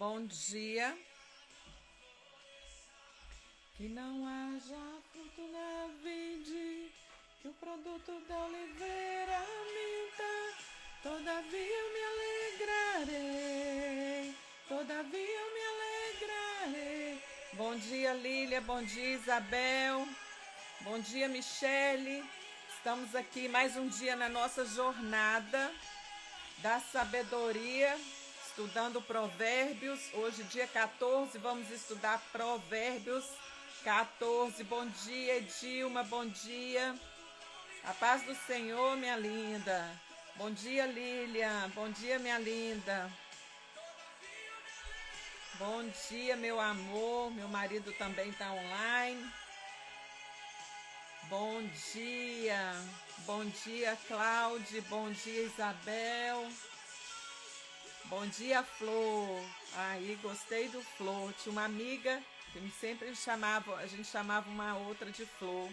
Bom dia. Que não haja fruto na vide, que o produto da oliveira minta. Todavia eu me alegrarei, todavia eu me alegrarei. Bom dia, Lília. Bom dia, Isabel. Bom dia, Michele. Estamos aqui mais um dia na nossa jornada da sabedoria, estudando Provérbios. Hoje, dia 14, vamos estudar Provérbios 14. Bom dia, Edilma. Bom dia. A paz do Senhor, minha linda. Bom dia, Lilian. Bom dia, minha linda. Bom dia, meu amor. Meu marido também está online. Bom dia. Bom dia, Cláudia. Bom dia, Isabel. Bom dia, Flor. Aí, gostei do Flor. Tinha uma amiga que sempre chamava, a gente chamava uma outra de Flor.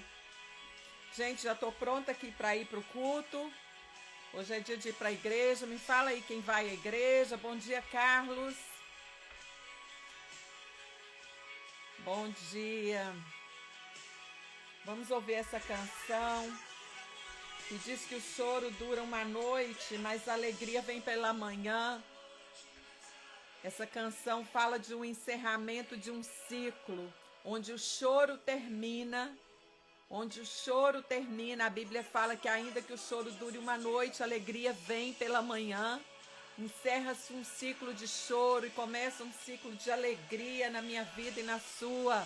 Gente, já estou pronta aqui para ir para o culto. Hoje é dia de ir para a igreja. Me fala aí quem vai à igreja. Bom dia, Carlos. Bom dia. Vamos ouvir essa canção que diz que o choro dura uma noite, mas a alegria vem pela manhã. Essa canção fala de um encerramento de um ciclo, onde o choro termina. Onde o choro termina, a Bíblia fala que ainda que o choro dure uma noite, a alegria vem pela manhã. Encerra-se um ciclo de choro e começa um ciclo de alegria na minha vida e na sua.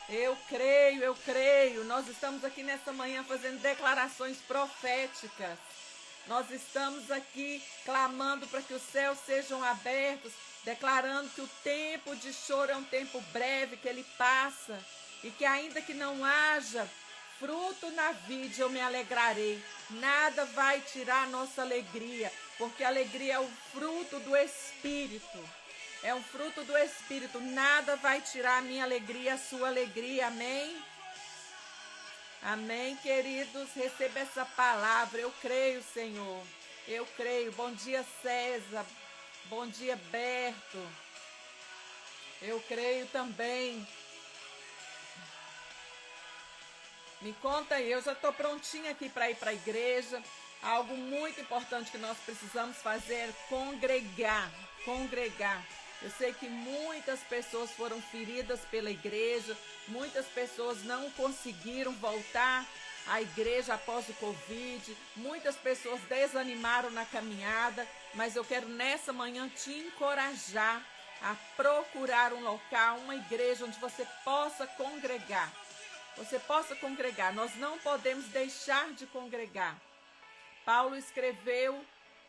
Eu creio. Nós estamos aqui nessa manhã fazendo declarações proféticas. Nós estamos aqui clamando para que os céus sejam abertos, declarando que o tempo de choro é um tempo breve, que ele passa. E que ainda que não haja fruto na vide, eu me alegrarei. Nada vai tirar a nossa alegria, porque a alegria é o fruto do Espírito. É um fruto do Espírito. Nada vai tirar a minha alegria, a sua alegria. Amém? Amém, queridos. Receba essa palavra. Eu creio, Senhor. Eu creio. Bom dia, César. Bom dia, Berto. Eu creio também. Me conta aí, eu já estou prontinha aqui para ir para a igreja. Algo muito importante que nós precisamos fazer é congregar. Eu sei que muitas pessoas foram feridas pela igreja, muitas pessoas não conseguiram voltar à igreja após o Covid, muitas pessoas desanimaram na caminhada, mas eu quero nessa manhã te encorajar a procurar um local, uma igreja onde você possa congregar. Nós não podemos deixar de congregar. Paulo escreveu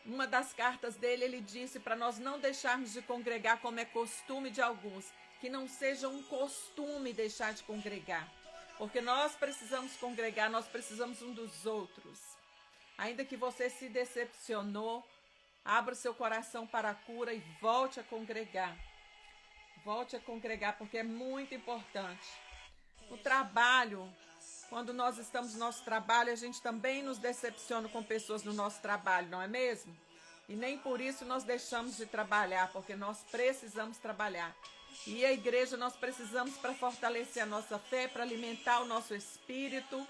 uma das cartas dele, ele disse para nós não deixarmos de congregar como é costume de alguns, que não seja um costume deixar de congregar, porque nós precisamos congregar, nós precisamos um dos outros. Ainda que você se decepcionou, abra seu coração para a cura e volte a congregar. Volte a congregar, porque é muito importante. No trabalho, quando nós estamos no nosso trabalho, a gente também nos decepciona com pessoas no nosso trabalho, não é mesmo? E nem por isso nós deixamos de trabalhar, porque nós precisamos trabalhar. E a igreja nós precisamos para fortalecer a nossa fé, para alimentar o nosso espírito.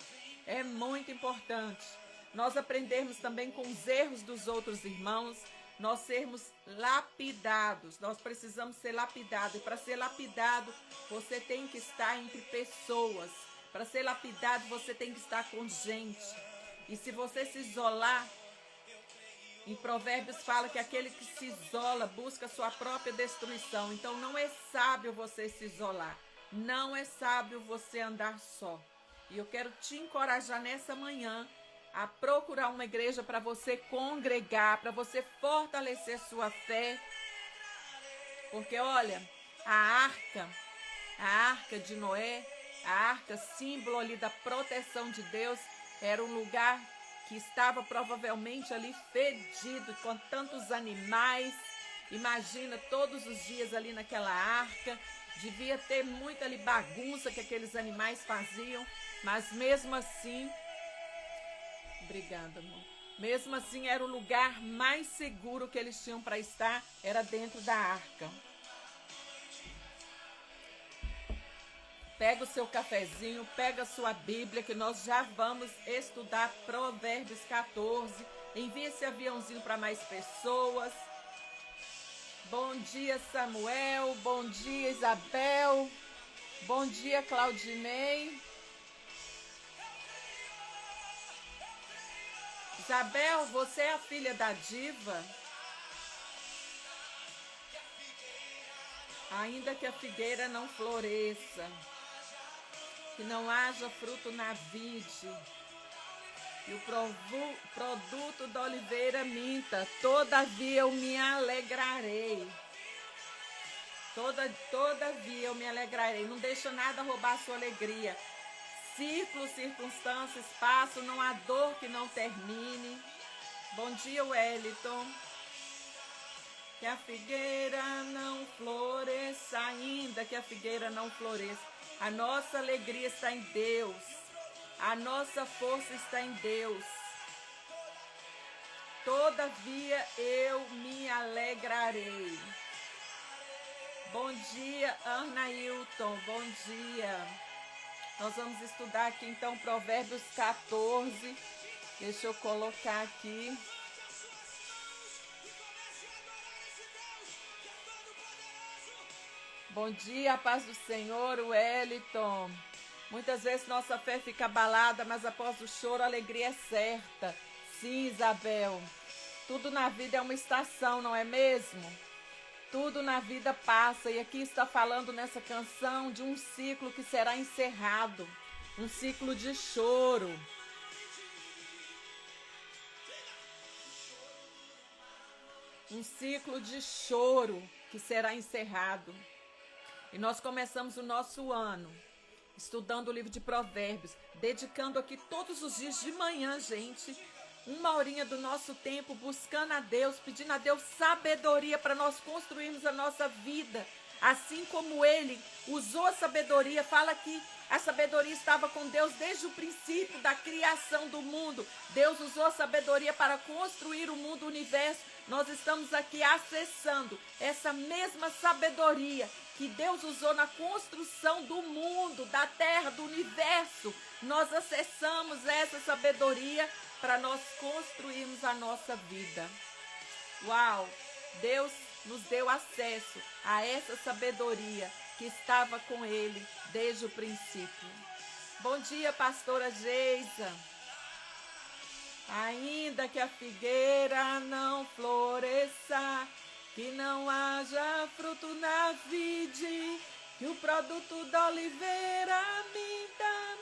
É muito importante. Nós aprendermos também com os erros dos outros irmãos, nós sermos lapidados, nós precisamos ser lapidados. E para ser lapidado, você tem que estar entre pessoas. Para ser lapidado, você tem que estar com gente. E se você se isolar, em Provérbios fala que aquele que se isola busca sua própria destruição. Então não é sábio você se isolar. Não é sábio você andar só. E eu quero te encorajar nessa manhã a procurar uma igreja para você congregar, para você fortalecer sua fé. Porque olha, a arca de Noé, a arca, símbolo ali da proteção de Deus, era um lugar que estava provavelmente ali fedido, com tantos animais. Imagina todos os dias ali naquela arca, devia ter muita ali bagunça que aqueles animais faziam, mas mesmo assim, obrigada, amor. Mesmo assim, era o lugar mais seguro que eles tinham para estar, era dentro da arca. Pega o seu cafezinho, pega a sua Bíblia, que nós já vamos estudar Provérbios 14. Envie esse aviãozinho para mais pessoas. Bom dia, Samuel. Bom dia, Isabel. Bom dia, Claudinei. Isabel, você é a filha da diva? Ainda que a figueira não floresça, que não haja fruto na vide, e o produto da oliveira minta, todavia eu me alegrarei. Todavia eu me alegrarei. Não deixa nada roubar a sua alegria. Ciclo, circunstância, espaço, não há dor que não termine. Bom dia, Wellington. Que a figueira não floresça, ainda que a figueira não floresça. A nossa alegria está em Deus. A nossa força está em Deus. Todavia eu me alegrarei. Bom dia, Arnailton. Bom dia. Nós vamos estudar aqui então Provérbios 14. Deixa eu colocar aqui. Bom dia, a paz do Senhor, Wellington. Muitas vezes nossa fé fica abalada, mas após o choro a alegria é certa. Sim, Isabel. Tudo na vida é uma estação, não é mesmo? Tudo na vida passa, e aqui está falando nessa canção de um ciclo que será encerrado, um ciclo de choro. Um ciclo de choro que será encerrado. E nós começamos o nosso ano estudando o livro de Provérbios, dedicando aqui todos os dias de manhã, gente, uma horinha do nosso tempo, buscando a Deus, pedindo a Deus sabedoria para nós construirmos a nossa vida, assim como Ele usou a sabedoria. Fala que a sabedoria estava com Deus desde o princípio da criação do mundo. Deus usou a sabedoria para construir o mundo, o universo. Nós estamos aqui acessando essa mesma sabedoria que Deus usou na construção do mundo, da terra, do universo. Nós acessamos essa sabedoria para nós construirmos a nossa vida. Uau! Deus nos deu acesso a essa sabedoria que estava com Ele desde o princípio. Bom dia, pastora Geisa. Ainda que a figueira não floresça, que não haja fruto na vide, que o produto da oliveira minta,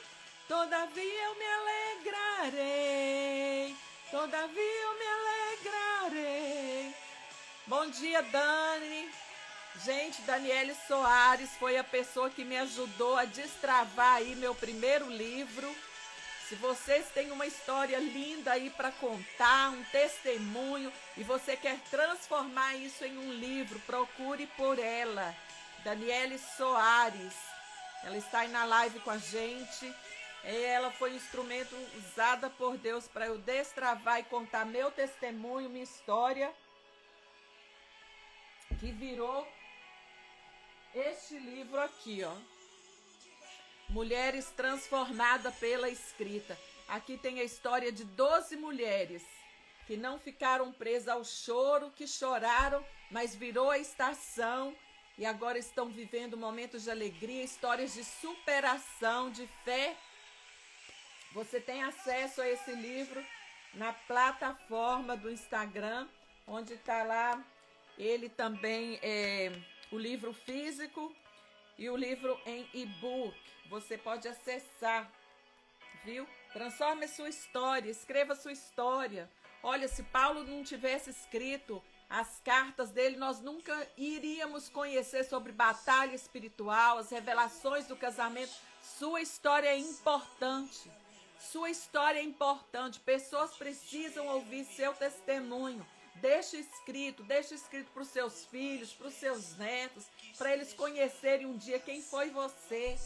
todavia eu me alegrarei, todavia eu me alegrarei. Bom dia, Dani. Gente, Daniele Soares foi a pessoa que me ajudou a destravar aí meu primeiro livro. Se vocês têm uma história linda aí para contar, um testemunho, e você quer transformar isso em um livro, procure por ela, Daniele Soares. Ela está aí na live com a gente. Ela foi um instrumento usado por Deus para eu destravar e contar meu testemunho, minha história, que virou este livro aqui, ó. Mulheres transformadas pela escrita. Aqui tem a história de 12 mulheres que não ficaram presas ao choro, que choraram, mas virou a estação e agora estão vivendo momentos de alegria, histórias de superação, de fé. Você tem acesso a esse livro na plataforma do Instagram, onde está lá ele também, o livro físico e o livro em e-book. Você pode acessar, viu? Transforme sua história, escreva sua história. Olha, se Paulo não tivesse escrito as cartas dele, nós nunca iríamos conhecer sobre batalha espiritual, as revelações do casamento. Sua história é importante. Sua história é importante. Pessoas precisam ouvir seu testemunho. Deixe escrito para os seus filhos, para os seus netos, para eles conhecerem um dia quem foi você.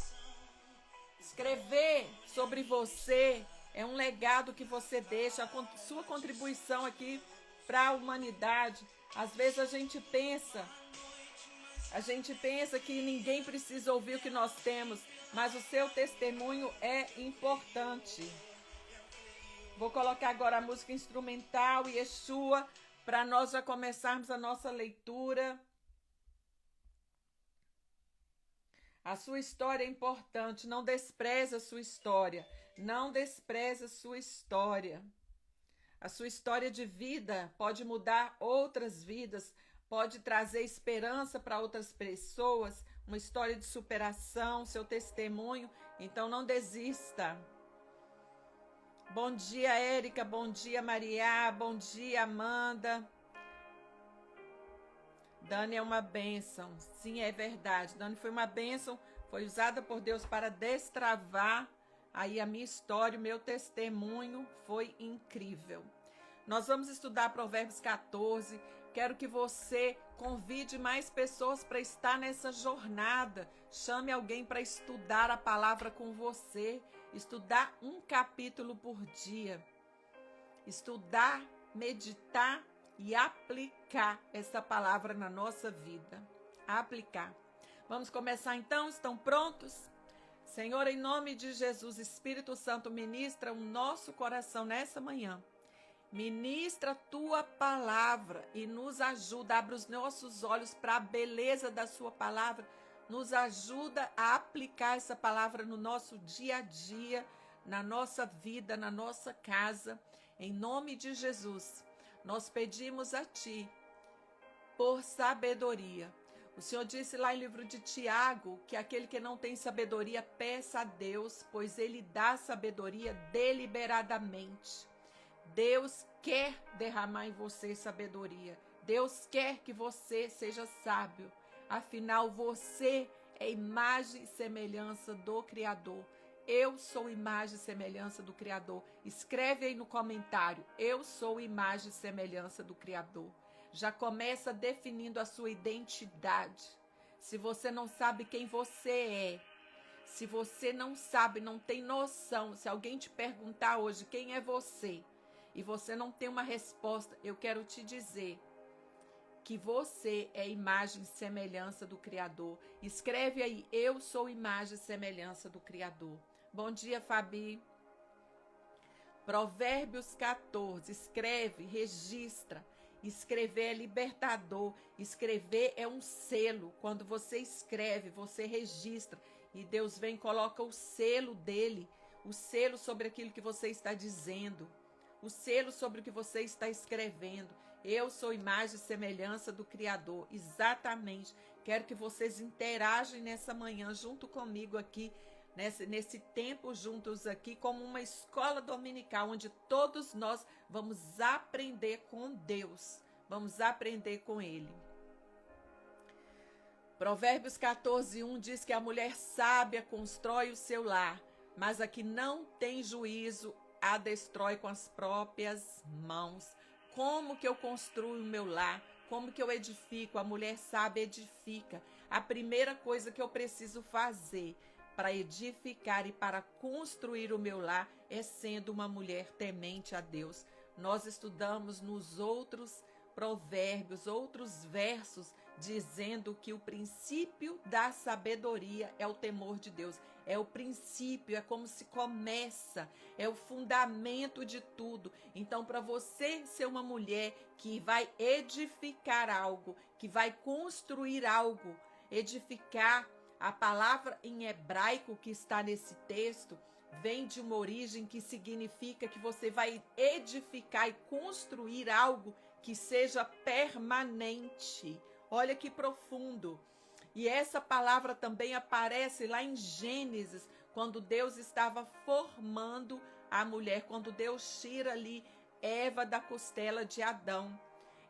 Escrever sobre você É um legado que você deixa, sua contribuição aqui para a humanidade. Às vezes a gente pensa que ninguém precisa ouvir o que nós temos, mas o seu testemunho é importante. Vou colocar agora a música instrumental Yeshua para nós já começarmos a nossa leitura. A sua história é importante, não despreze a sua história. Não despreze a sua história. A sua história de vida pode mudar outras vidas, pode trazer esperança para outras pessoas, uma história de superação, seu testemunho. Então não desista. Bom dia, Érica. Bom dia, Maria. Bom dia, Amanda. Dani é uma bênção. Sim, é verdade. Dani foi uma bênção. Foi usada por Deus para destravar aí a minha história, o meu testemunho. Foi incrível. Nós vamos estudar Provérbios 14. Quero que você convide mais pessoas para estar nessa jornada. Chame alguém para estudar a palavra com você. Estudar um capítulo por dia. Estudar, meditar e aplicar essa palavra na nossa vida. Aplicar. Vamos começar então? Estão prontos? Senhor, em nome de Jesus, Espírito Santo, ministra o nosso coração nessa manhã. Ministra a tua palavra e nos ajuda, abre os nossos olhos para a beleza da sua palavra. Nos ajuda a aplicar essa palavra no nosso dia a dia, na nossa vida, na nossa casa. Em nome de Jesus, nós pedimos a ti por sabedoria. O Senhor disse lá em livro de Tiago que aquele que não tem sabedoria, peça a Deus, pois ele dá sabedoria deliberadamente. Deus quer derramar em você sabedoria. Deus quer que você seja sábio. Afinal, você é imagem e semelhança do Criador. Eu sou imagem e semelhança do Criador. Escreve aí no comentário. Eu sou imagem e semelhança do Criador. Já começa definindo a sua identidade. Se você não sabe quem você é, se você não sabe, não tem noção, se alguém te perguntar hoje quem é você, e você não tem uma resposta, eu quero te dizer que você é imagem e semelhança do Criador. Escreve aí, eu sou imagem e semelhança do Criador. Bom dia, Fabi. Provérbios 14, escreve, registra. Escrever é libertador, escrever é um selo. Quando você escreve, você registra e Deus vem e coloca o selo dele, o selo sobre aquilo que você está dizendo. O selo sobre o que você está escrevendo. Eu sou imagem e semelhança do Criador. Exatamente. Quero que vocês interajam nessa manhã junto comigo aqui, nesse tempo juntos aqui, como uma escola dominical, onde todos nós vamos aprender com Deus. Vamos aprender com Ele. Provérbios 14:1 diz que a mulher sábia constrói o seu lar, mas a que não tem juízo a destrói com as próprias mãos. Como que eu construo o meu lar? Como que eu edifico? A mulher sábia edifica. A primeira coisa que eu preciso fazer para edificar e para construir o meu lar é sendo uma mulher temente a Deus. Nós estudamos nos outros provérbios, outros versos, dizendo que o princípio da sabedoria é o temor de Deus. É o princípio, é como se começa, é o fundamento de tudo. Então, para você ser uma mulher que vai edificar algo, que vai construir algo, edificar, a palavra em hebraico que está nesse texto vem de uma origem que significa que você vai edificar e construir algo que seja permanente. Olha que profundo. E essa palavra também aparece lá em Gênesis, quando Deus estava formando a mulher, quando Deus tira ali Eva da costela de Adão.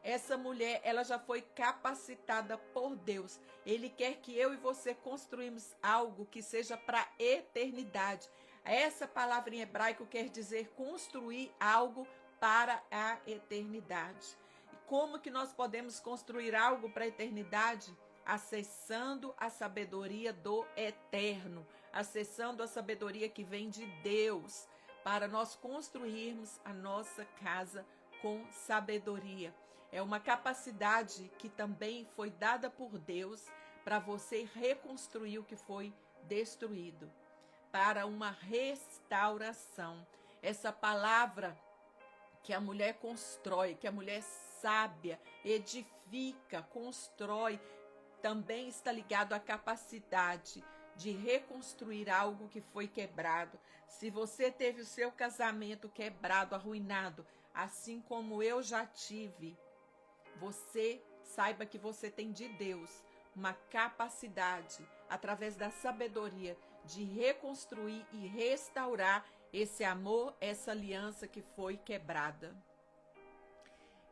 Essa mulher, ela já foi capacitada por Deus. Ele quer que eu e você construímos algo que seja para a eternidade. Essa palavra em hebraico quer dizer construir algo para a eternidade. E como que nós podemos construir algo para a eternidade? Acessando a sabedoria do eterno, acessando a sabedoria que vem de Deus, para nós construirmos a nossa casa com sabedoria. É uma capacidade que também foi dada por Deus para você reconstruir o que foi destruído, para uma restauração. Essa palavra que a mulher constrói, que a mulher sábia edifica, constrói, também está ligado à capacidade de reconstruir algo que foi quebrado. Se você teve o seu casamento quebrado, arruinado, assim como eu já tive, você saiba que você tem de Deus uma capacidade, através da sabedoria, de reconstruir e restaurar esse amor, essa aliança que foi quebrada.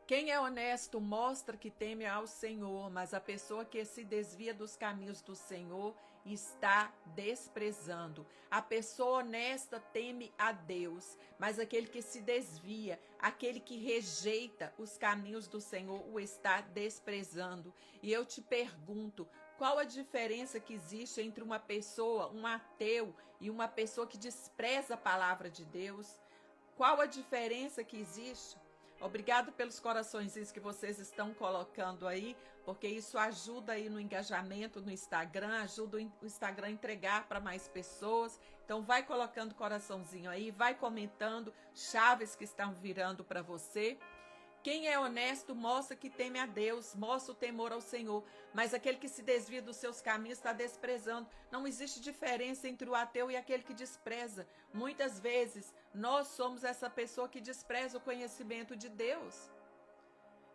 Quem é honesto mostra que teme ao Senhor, mas a pessoa que se desvia dos caminhos do Senhor está desprezando. A pessoa honesta teme a Deus, mas aquele que se desvia, aquele que rejeita os caminhos do Senhor, o está desprezando. E eu te pergunto, qual a diferença que existe entre uma pessoa, um ateu, e uma pessoa que despreza a palavra de Deus? Qual a diferença que existe? Obrigado pelos coraçõezinhos que vocês estão colocando aí, porque isso ajuda aí no engajamento no Instagram, ajuda o Instagram a entregar para mais pessoas. Então vai colocando coraçãozinho aí, vai comentando chaves que estão virando para você. Quem é honesto mostra que teme a Deus, mostra o temor ao Senhor, mas aquele que se desvia dos seus caminhos está desprezando. Não existe diferença entre o ateu e aquele que despreza. Muitas vezes nós somos essa pessoa que despreza o conhecimento de Deus.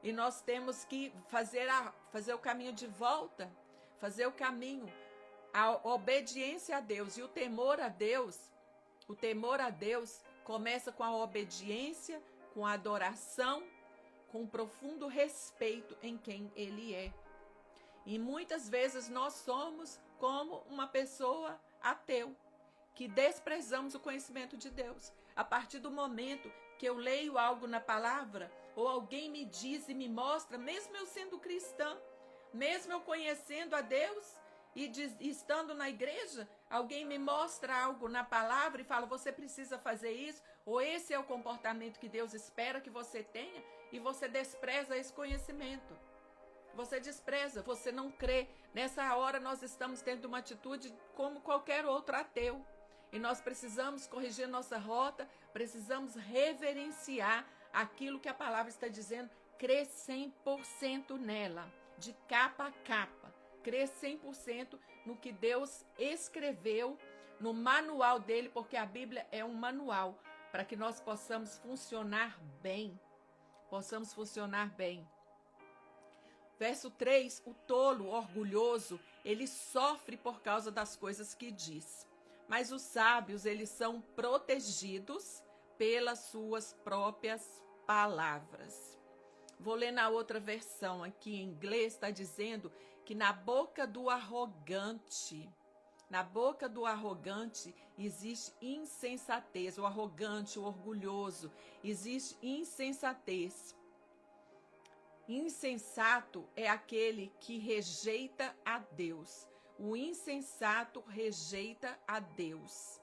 E nós temos que fazer o caminho de volta, fazer o caminho, a obediência a Deus. E o temor a Deus começa com a obediência, com a adoração, com profundo respeito em quem Ele é. E muitas vezes nós somos como uma pessoa ateu, que desprezamos o conhecimento de Deus. A partir do momento que eu leio algo na palavra, ou alguém me diz e me mostra, mesmo eu sendo cristã, mesmo eu conhecendo a Deus e estando na igreja, alguém me mostra algo na palavra e fala, você precisa fazer isso, ou esse é o comportamento que Deus espera que você tenha, e você despreza esse conhecimento. Você despreza, você não crê. Nessa hora nós estamos tendo uma atitude como qualquer outro ateu. E nós precisamos corrigir nossa rota, precisamos reverenciar aquilo que a palavra está dizendo, crer 100% nela, de capa a capa. Crer 100% no que Deus escreveu no manual dele, porque a Bíblia é um manual para que nós possamos funcionar bem. Verso 3, o tolo, orgulhoso, ele sofre por causa das coisas que diz. Mas os sábios, eles são protegidos pelas suas próprias palavras. Vou ler na outra versão aqui em inglês, está dizendo que na boca do arrogante existe insensatez. O arrogante, o orgulhoso, existe insensatez. Insensato é aquele que rejeita a Deus. O insensato rejeita a Deus.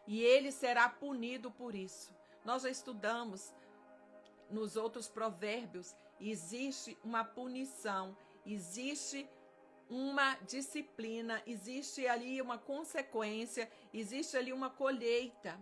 E ele será punido por isso. Nós já estudamos nos outros provérbios, existe uma punição, existe uma disciplina, existe ali uma consequência, existe ali uma colheita.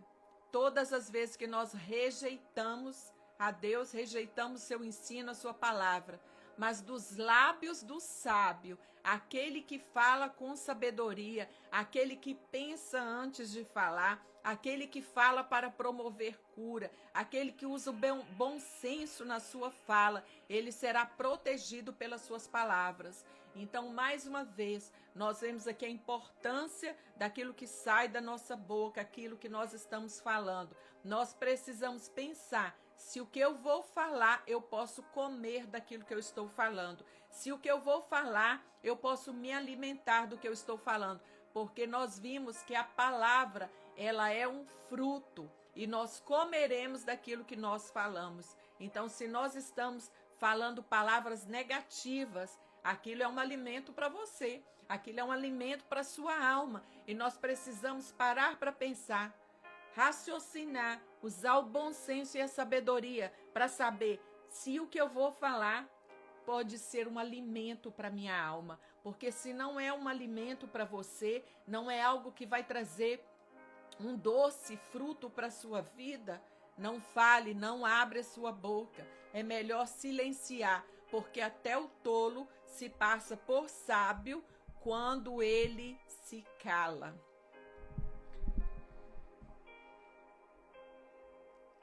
Todas as vezes que nós rejeitamos a Deus, rejeitamos seu ensino, a sua palavra. Mas dos lábios do sábio, aquele que fala com sabedoria, aquele que pensa antes de falar, aquele que fala para promover cura, aquele que usa o bom senso na sua fala, ele será protegido pelas suas palavras. Então, mais uma vez, nós vemos aqui a importância daquilo que sai da nossa boca, aquilo que nós estamos falando. Nós precisamos pensar se o que eu vou falar, eu posso comer daquilo que eu estou falando. Se o que eu vou falar, eu posso me alimentar do que eu estou falando. Porque nós vimos que a palavra, ela é um fruto e nós comeremos daquilo que nós falamos. Então, se nós estamos falando palavras negativas, aquilo é um alimento para você, aquilo é um alimento para a sua alma. E nós precisamos parar para pensar, raciocinar, usar o bom senso e a sabedoria para saber se o que eu vou falar pode ser um alimento para minha alma. Porque se não é um alimento para você, não é algo que vai trazer um doce fruto para a sua vida, não fale, não abra a sua boca. É melhor silenciar, porque até o tolo se passa por sábio quando ele se cala.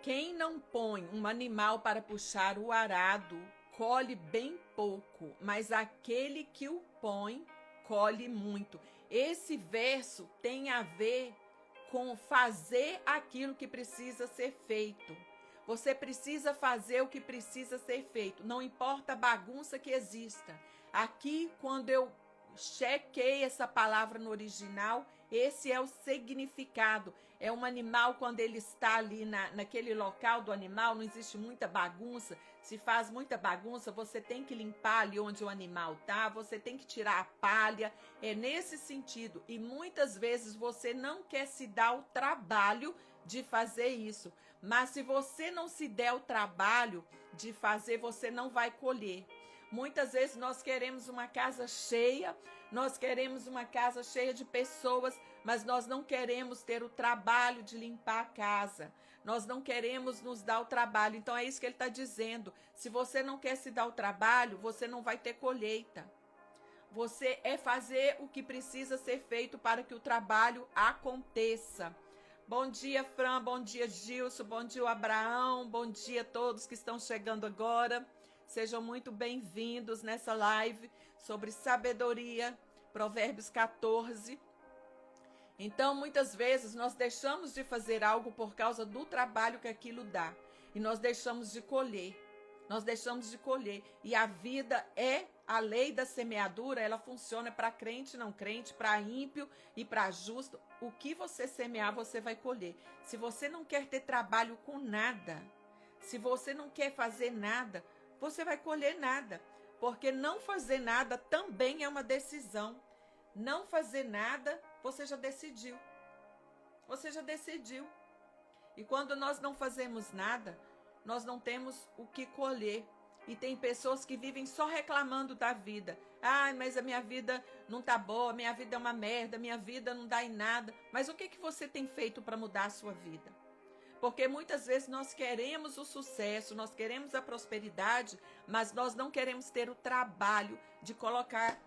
Quem não põe um animal para puxar o arado, colhe bem pouco, mas aquele que o põe, colhe muito. Esse verso tem a ver com fazer aquilo que precisa ser feito. Você precisa fazer o que precisa ser feito, não importa a bagunça que exista. Aqui, quando eu chequei essa palavra no original, esse é o significado. É um animal, quando ele está ali naquele local do animal, não existe muita bagunça. Se faz muita bagunça, você tem que limpar ali onde o animal está, você tem que tirar a palha. É nesse sentido. E muitas vezes você não quer se dar o trabalho de fazer isso. Mas se você não se der o trabalho de fazer, você não vai colher. Muitas vezes nós queremos uma casa cheia, nós queremos uma casa cheia de pessoas, mas nós não queremos ter o trabalho de limpar a casa. Nós não queremos nos dar o trabalho. Então é isso que ele está dizendo. Se você não quer se dar o trabalho, você não vai ter colheita. Você é fazer o que precisa ser feito para que o trabalho aconteça. Bom dia, Fran. Bom dia, Gilson. Bom dia, Abraão. Bom dia a todos que estão chegando agora. Sejam muito bem-vindos nessa live sobre sabedoria, Provérbios 14. Então, muitas vezes, nós deixamos de fazer algo por causa do trabalho que aquilo dá. E nós deixamos de colher. Nós deixamos de colher. E a vida é a lei da semeadura, ela funciona para crente e não crente, para ímpio e para justo. O que você semear, você vai colher. Se você não quer ter trabalho com nada, se você não quer fazer nada, você vai colher nada, porque não fazer nada também é uma decisão. Não fazer nada, você já decidiu. Você já decidiu. E quando nós não fazemos nada, nós não temos o que colher. E tem pessoas que vivem só reclamando da vida. Ai, mas a minha vida não tá boa, minha vida é uma merda, minha vida não dá em nada. Mas o que você tem feito para mudar a sua vida? Porque muitas vezes nós queremos o sucesso, nós queremos a prosperidade, mas nós não queremos ter o trabalho de colocar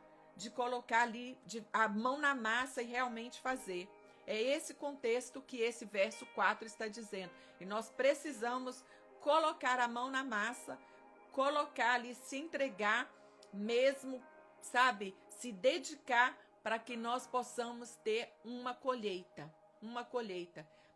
ali a mão na massa e realmente fazer. É esse contexto que esse verso 4 está dizendo. E nós precisamos colocar a mão na massa, colocar ali, se entregar mesmo, sabe? Se dedicar para que nós possamos ter uma colheita.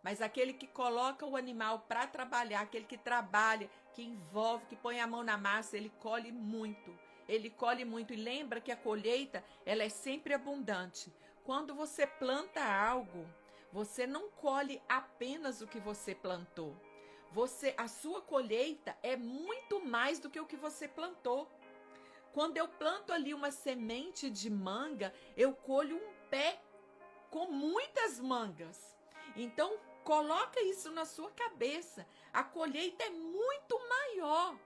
Mas aquele que coloca o animal para trabalhar, aquele que trabalha, que envolve, que põe a mão na massa, ele colhe muito. Ele colhe muito. E lembra que a colheita, ela é sempre abundante. Quando você planta algo, você não colhe apenas o que você plantou. A sua colheita é muito mais do que o que você plantou. Quando eu planto ali uma semente de manga, eu colho um pé com muitas mangas. Então, coloca isso na sua cabeça. A colheita é muito maior.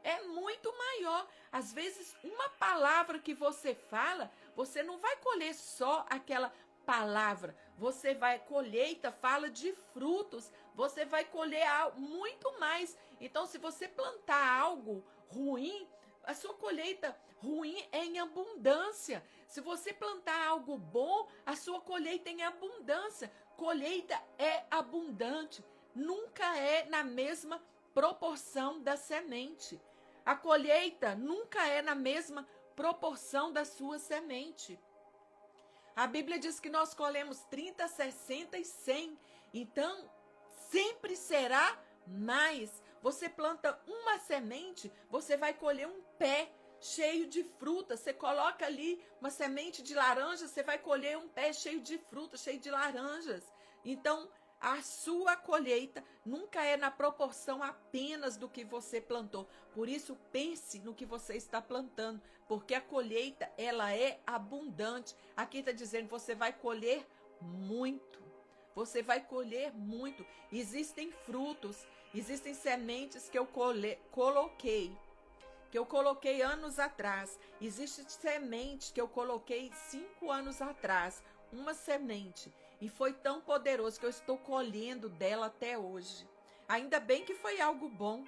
É muito maior. Às vezes, uma palavra que você fala, você não vai colher só aquela palavra. Você vai, colheita fala de frutos. Você vai colher muito mais. Então, se você plantar algo ruim, a sua colheita ruim é em abundância. Se você plantar algo bom, a sua colheita é em abundância. Colheita é abundante. Nunca é na mesma proporção da semente. A colheita nunca é na mesma proporção da sua semente. A Bíblia diz que nós colhemos 30, 60 e 100. Então, sempre será mais. Você planta uma semente, você vai colher um pé cheio de fruta. Você coloca ali uma semente de laranja, você vai colher um pé cheio de fruta, cheio de laranjas. Então, a sua colheita nunca é na proporção apenas do que você plantou. Por isso, pense no que você está plantando, porque a colheita, ela é abundante. Aqui está dizendo, você vai colher muito. você vai colher muito. Existem frutos, existem sementes que eu coloquei anos atrás. Existe semente que eu coloquei 5 anos atrás, uma semente, e foi tão poderoso que eu estou colhendo dela até hoje. Ainda bem que foi algo bom.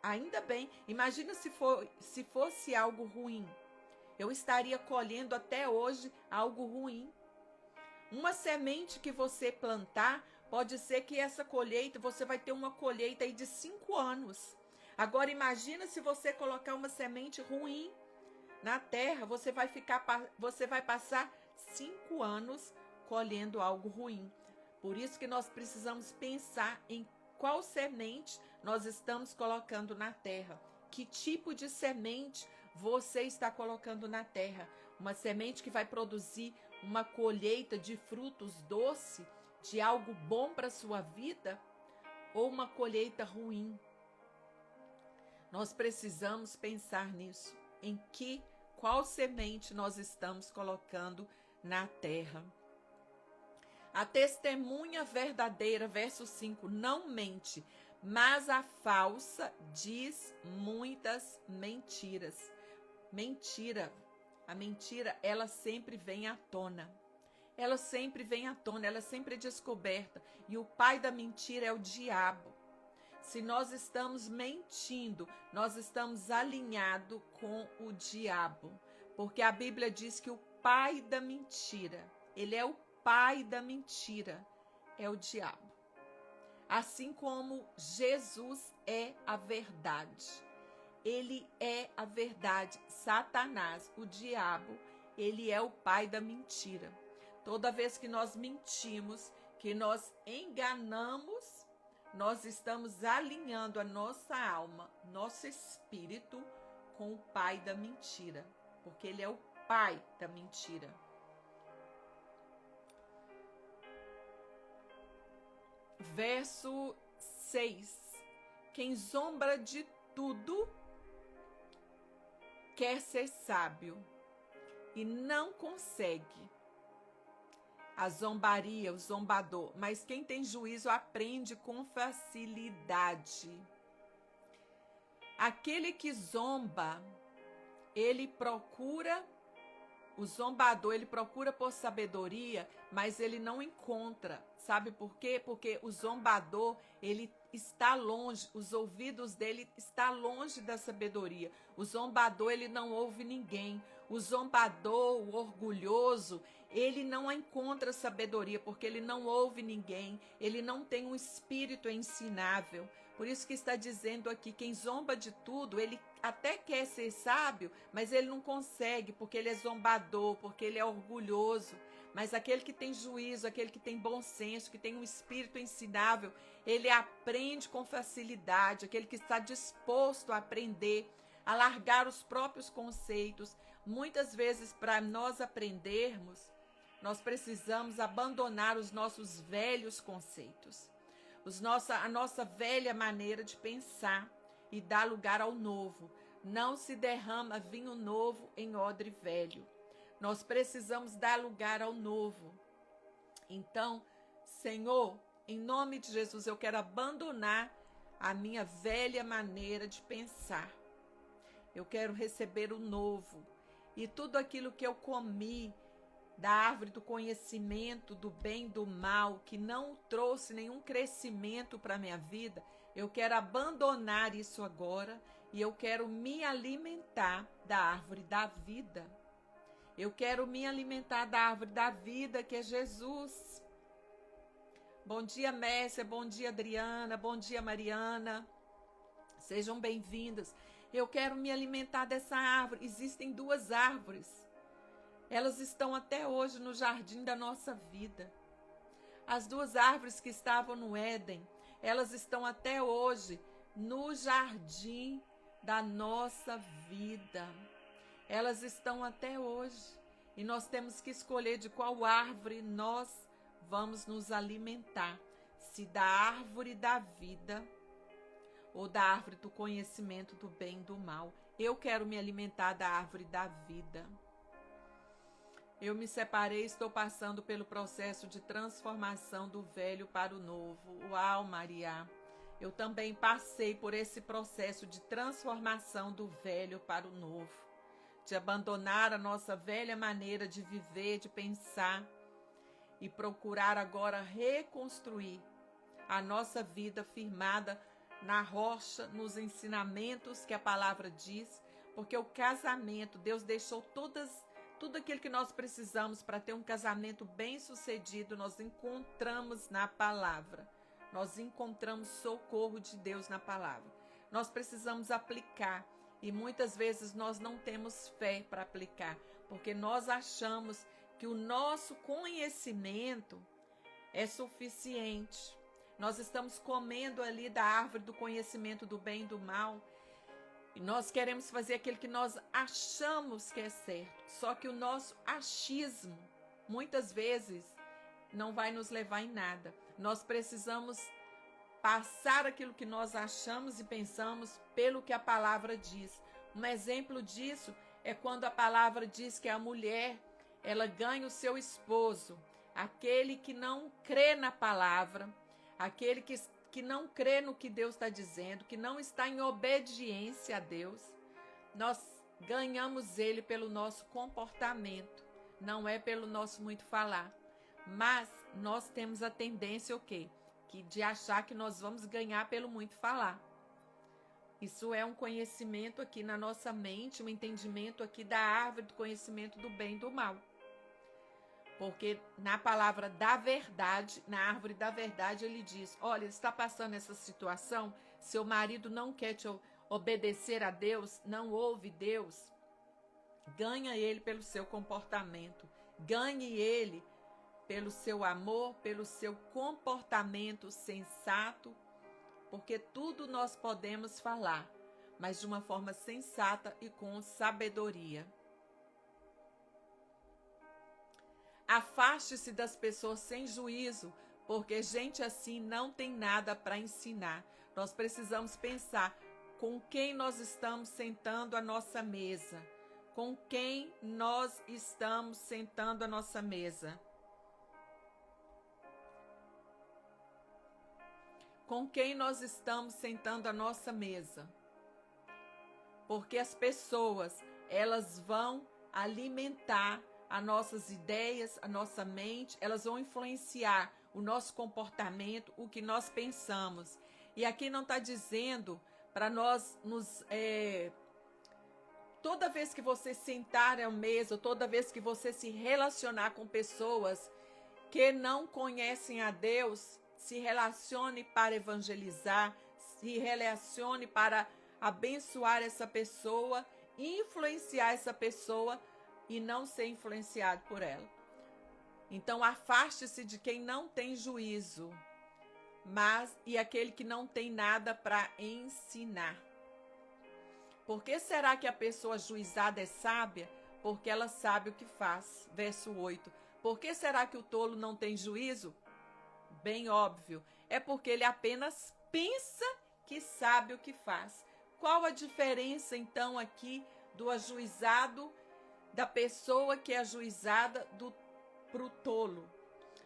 Ainda bem. Imagina se fosse algo ruim. Eu estaria colhendo até hoje algo ruim. Uma semente que você plantar, pode ser que essa colheita, você vai ter uma colheita aí de 5 anos. Agora imagina se você colocar uma semente ruim na terra, você vai passar 5 anos colhendo algo ruim. Por isso que nós precisamos pensar em qual semente nós estamos colocando na terra. Que tipo de semente você está colocando na terra? Uma semente que vai produzir uma colheita de frutos doce, de algo bom para a sua vida? Ou uma colheita ruim? Nós precisamos pensar nisso, em qual semente nós estamos colocando na terra. A testemunha verdadeira, verso 5, não mente, mas a falsa diz muitas mentiras. A mentira, ela sempre vem à tona. Ela sempre vem à tona, ela sempre é descoberta. E o pai da mentira é o diabo. Se nós estamos mentindo, nós estamos alinhados com o diabo. Porque a Bíblia diz que o pai da mentira, ele é o pai da mentira, é o diabo. Assim como Jesus é a verdade. Ele é a verdade. Satanás, o diabo, ele é o pai da mentira. Toda vez que nós mentimos, que nós enganamos, nós estamos alinhando a nossa alma, nosso espírito com o pai da mentira, porque ele é o pai da mentira. Verso 6. Quem zomba de tudo quer ser sábio e não consegue. A zombaria, o zombador, mas quem tem juízo aprende com facilidade. Aquele que zomba, o zombador, ele procura por sabedoria, mas ele não encontra. Sabe por quê? Porque o zombador, ele está longe, os ouvidos dele estão longe da sabedoria. O zombador, ele não ouve ninguém. O zombador, o orgulhoso, ele não encontra sabedoria, porque ele não ouve ninguém. Ele não tem um espírito ensinável. Por isso que está dizendo aqui, quem zomba de tudo, ele até quer ser sábio, mas ele não consegue, porque ele é zombador, porque ele é orgulhoso. Mas aquele que tem juízo, aquele que tem bom senso, que tem um espírito ensinável, ele aprende com facilidade, aquele que está disposto a aprender, a largar os próprios conceitos. Muitas vezes, para nós aprendermos, nós precisamos abandonar os nossos velhos conceitos, a nossa velha maneira de pensar e dar lugar ao novo. Não se derrama vinho novo em odre velho. Nós precisamos dar lugar ao novo. Então, Senhor, em nome de Jesus, eu quero abandonar a minha velha maneira de pensar. Eu quero receber o novo. E tudo aquilo que eu comi da árvore do conhecimento do bem e do mal, que não trouxe nenhum crescimento para a minha vida, eu quero abandonar isso agora e eu quero me alimentar da árvore da vida. Eu quero me alimentar da árvore da vida, que é Jesus. Bom dia, Mércia. Bom dia, Adriana. Bom dia, Mariana. Sejam bem-vindas. Eu quero me alimentar dessa árvore. Existem 2 árvores. Elas estão até hoje no jardim da nossa vida. As 2 árvores que estavam no Éden, elas estão até hoje no jardim da nossa vida. Elas estão até hoje. E nós temos que escolher de qual árvore nós vamos nos alimentar. Se da árvore da vida ou da árvore do conhecimento do bem e do mal. Eu quero me alimentar da árvore da vida. Eu me separei e estou passando pelo processo de transformação do velho para o novo. Uau, Maria! Eu também passei por esse processo de transformação do velho para o novo, de abandonar a nossa velha maneira de viver, de pensar e procurar agora reconstruir a nossa vida firmada na rocha, nos ensinamentos que a palavra diz, porque o casamento, Deus deixou tudo aquilo que nós precisamos para ter um casamento bem-sucedido, nós encontramos na palavra. Nós encontramos socorro de Deus na palavra. Nós precisamos aplicar e muitas vezes nós não temos fé para aplicar, porque nós achamos que o nosso conhecimento é suficiente. Nós estamos comendo ali da árvore do conhecimento do bem e do mal e nós queremos fazer aquilo que nós achamos que é certo. Só que o nosso achismo muitas vezes não vai nos levar em nada. Nós precisamos passar aquilo que nós achamos e pensamos pelo que a palavra diz. Um exemplo disso é quando a palavra diz que a mulher, ela ganha o seu esposo, aquele que não crê na palavra, aquele que não crê no que Deus está dizendo, que não está em obediência a Deus. Nós ganhamos ele pelo nosso comportamento, não é pelo nosso muito falar. Mas nós temos a tendência o quê? De achar que nós vamos ganhar pelo muito falar. Isso é um conhecimento aqui na nossa mente, um entendimento aqui da árvore do conhecimento do bem e do mal. Porque na palavra da verdade, na árvore da verdade, ele diz, olha, está passando essa situação, seu marido não quer te obedecer a Deus, não ouve Deus, ganha ele pelo seu comportamento, ganhe ele pelo seu amor, pelo seu comportamento sensato, porque tudo nós podemos falar, mas de uma forma sensata e com sabedoria. Afaste-se das pessoas sem juízo, porque gente assim não tem nada para ensinar. Nós precisamos pensar com quem nós estamos sentando à nossa mesa, com quem nós estamos sentando à nossa mesa. Com quem nós estamos sentando à nossa mesa. Porque as pessoas, elas vão alimentar as nossas ideias, a nossa mente, elas vão influenciar o nosso comportamento, o que nós pensamos. E aqui não está dizendo para nós toda vez que você sentar à mesa, toda vez que você se relacionar com pessoas que não conhecem a Deus, se relacione para evangelizar, se relacione para abençoar essa pessoa, influenciar essa pessoa e não ser influenciado por ela. Então afaste-se de quem não tem juízo, e aquele que não tem nada para ensinar. Por que será que a pessoa juizada é sábia? Porque ela sabe o que faz. Verso 8. Por que será que o tolo não tem juízo? Bem óbvio, é porque ele apenas pensa que sabe o que faz. Qual a diferença então aqui do ajuizado, da pessoa que é ajuizada para o tolo?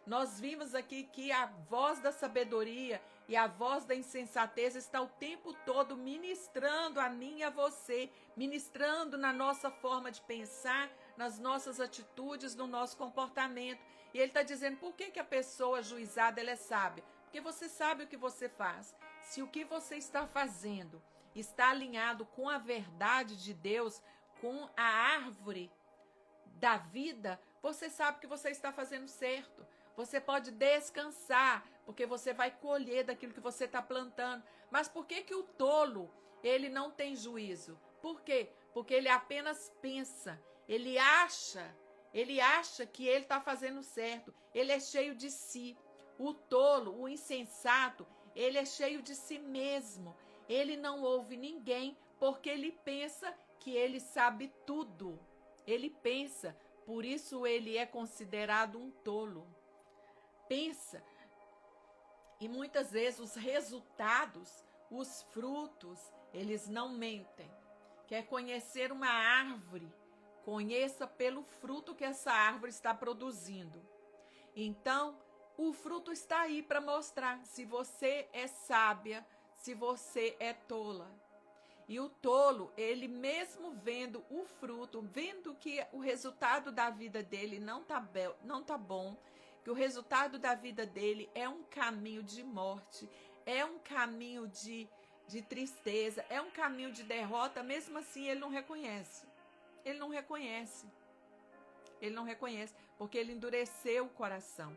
Nós vimos aqui que a voz da sabedoria e a voz da insensatez está o tempo todo ministrando a mim e a você, ministrando na nossa forma de pensar, nas nossas atitudes, no nosso comportamento. E ele está dizendo, por que a pessoa ajuizada ela é sábia? Porque você sabe o que você faz. Se o que você está fazendo está alinhado com a verdade de Deus, com a árvore da vida, você sabe que você está fazendo certo. Você pode descansar, porque você vai colher daquilo que você está plantando. Mas por que o tolo, ele não tem juízo? Por quê? Porque ele apenas pensa, ele acha que ele está fazendo certo. Ele é cheio de si. O tolo, o insensato, ele é cheio de si mesmo. Ele não ouve ninguém, porque ele pensa que ele sabe tudo. Ele pensa, por isso ele é considerado um tolo. Pensa, e muitas vezes os resultados, os frutos, eles não mentem. Quer conhecer uma árvore Conheça pelo fruto que essa árvore está produzindo. Então, o fruto está aí para mostrar se você é sábia, se você é tola. E o tolo, ele mesmo vendo o fruto, vendo que o resultado da vida dele não tá bom, que o resultado da vida dele é um caminho de morte, é um caminho de tristeza, é um caminho de derrota, mesmo assim ele não reconhece. Ele não reconhece. Ele não reconhece, porque ele endureceu o coração.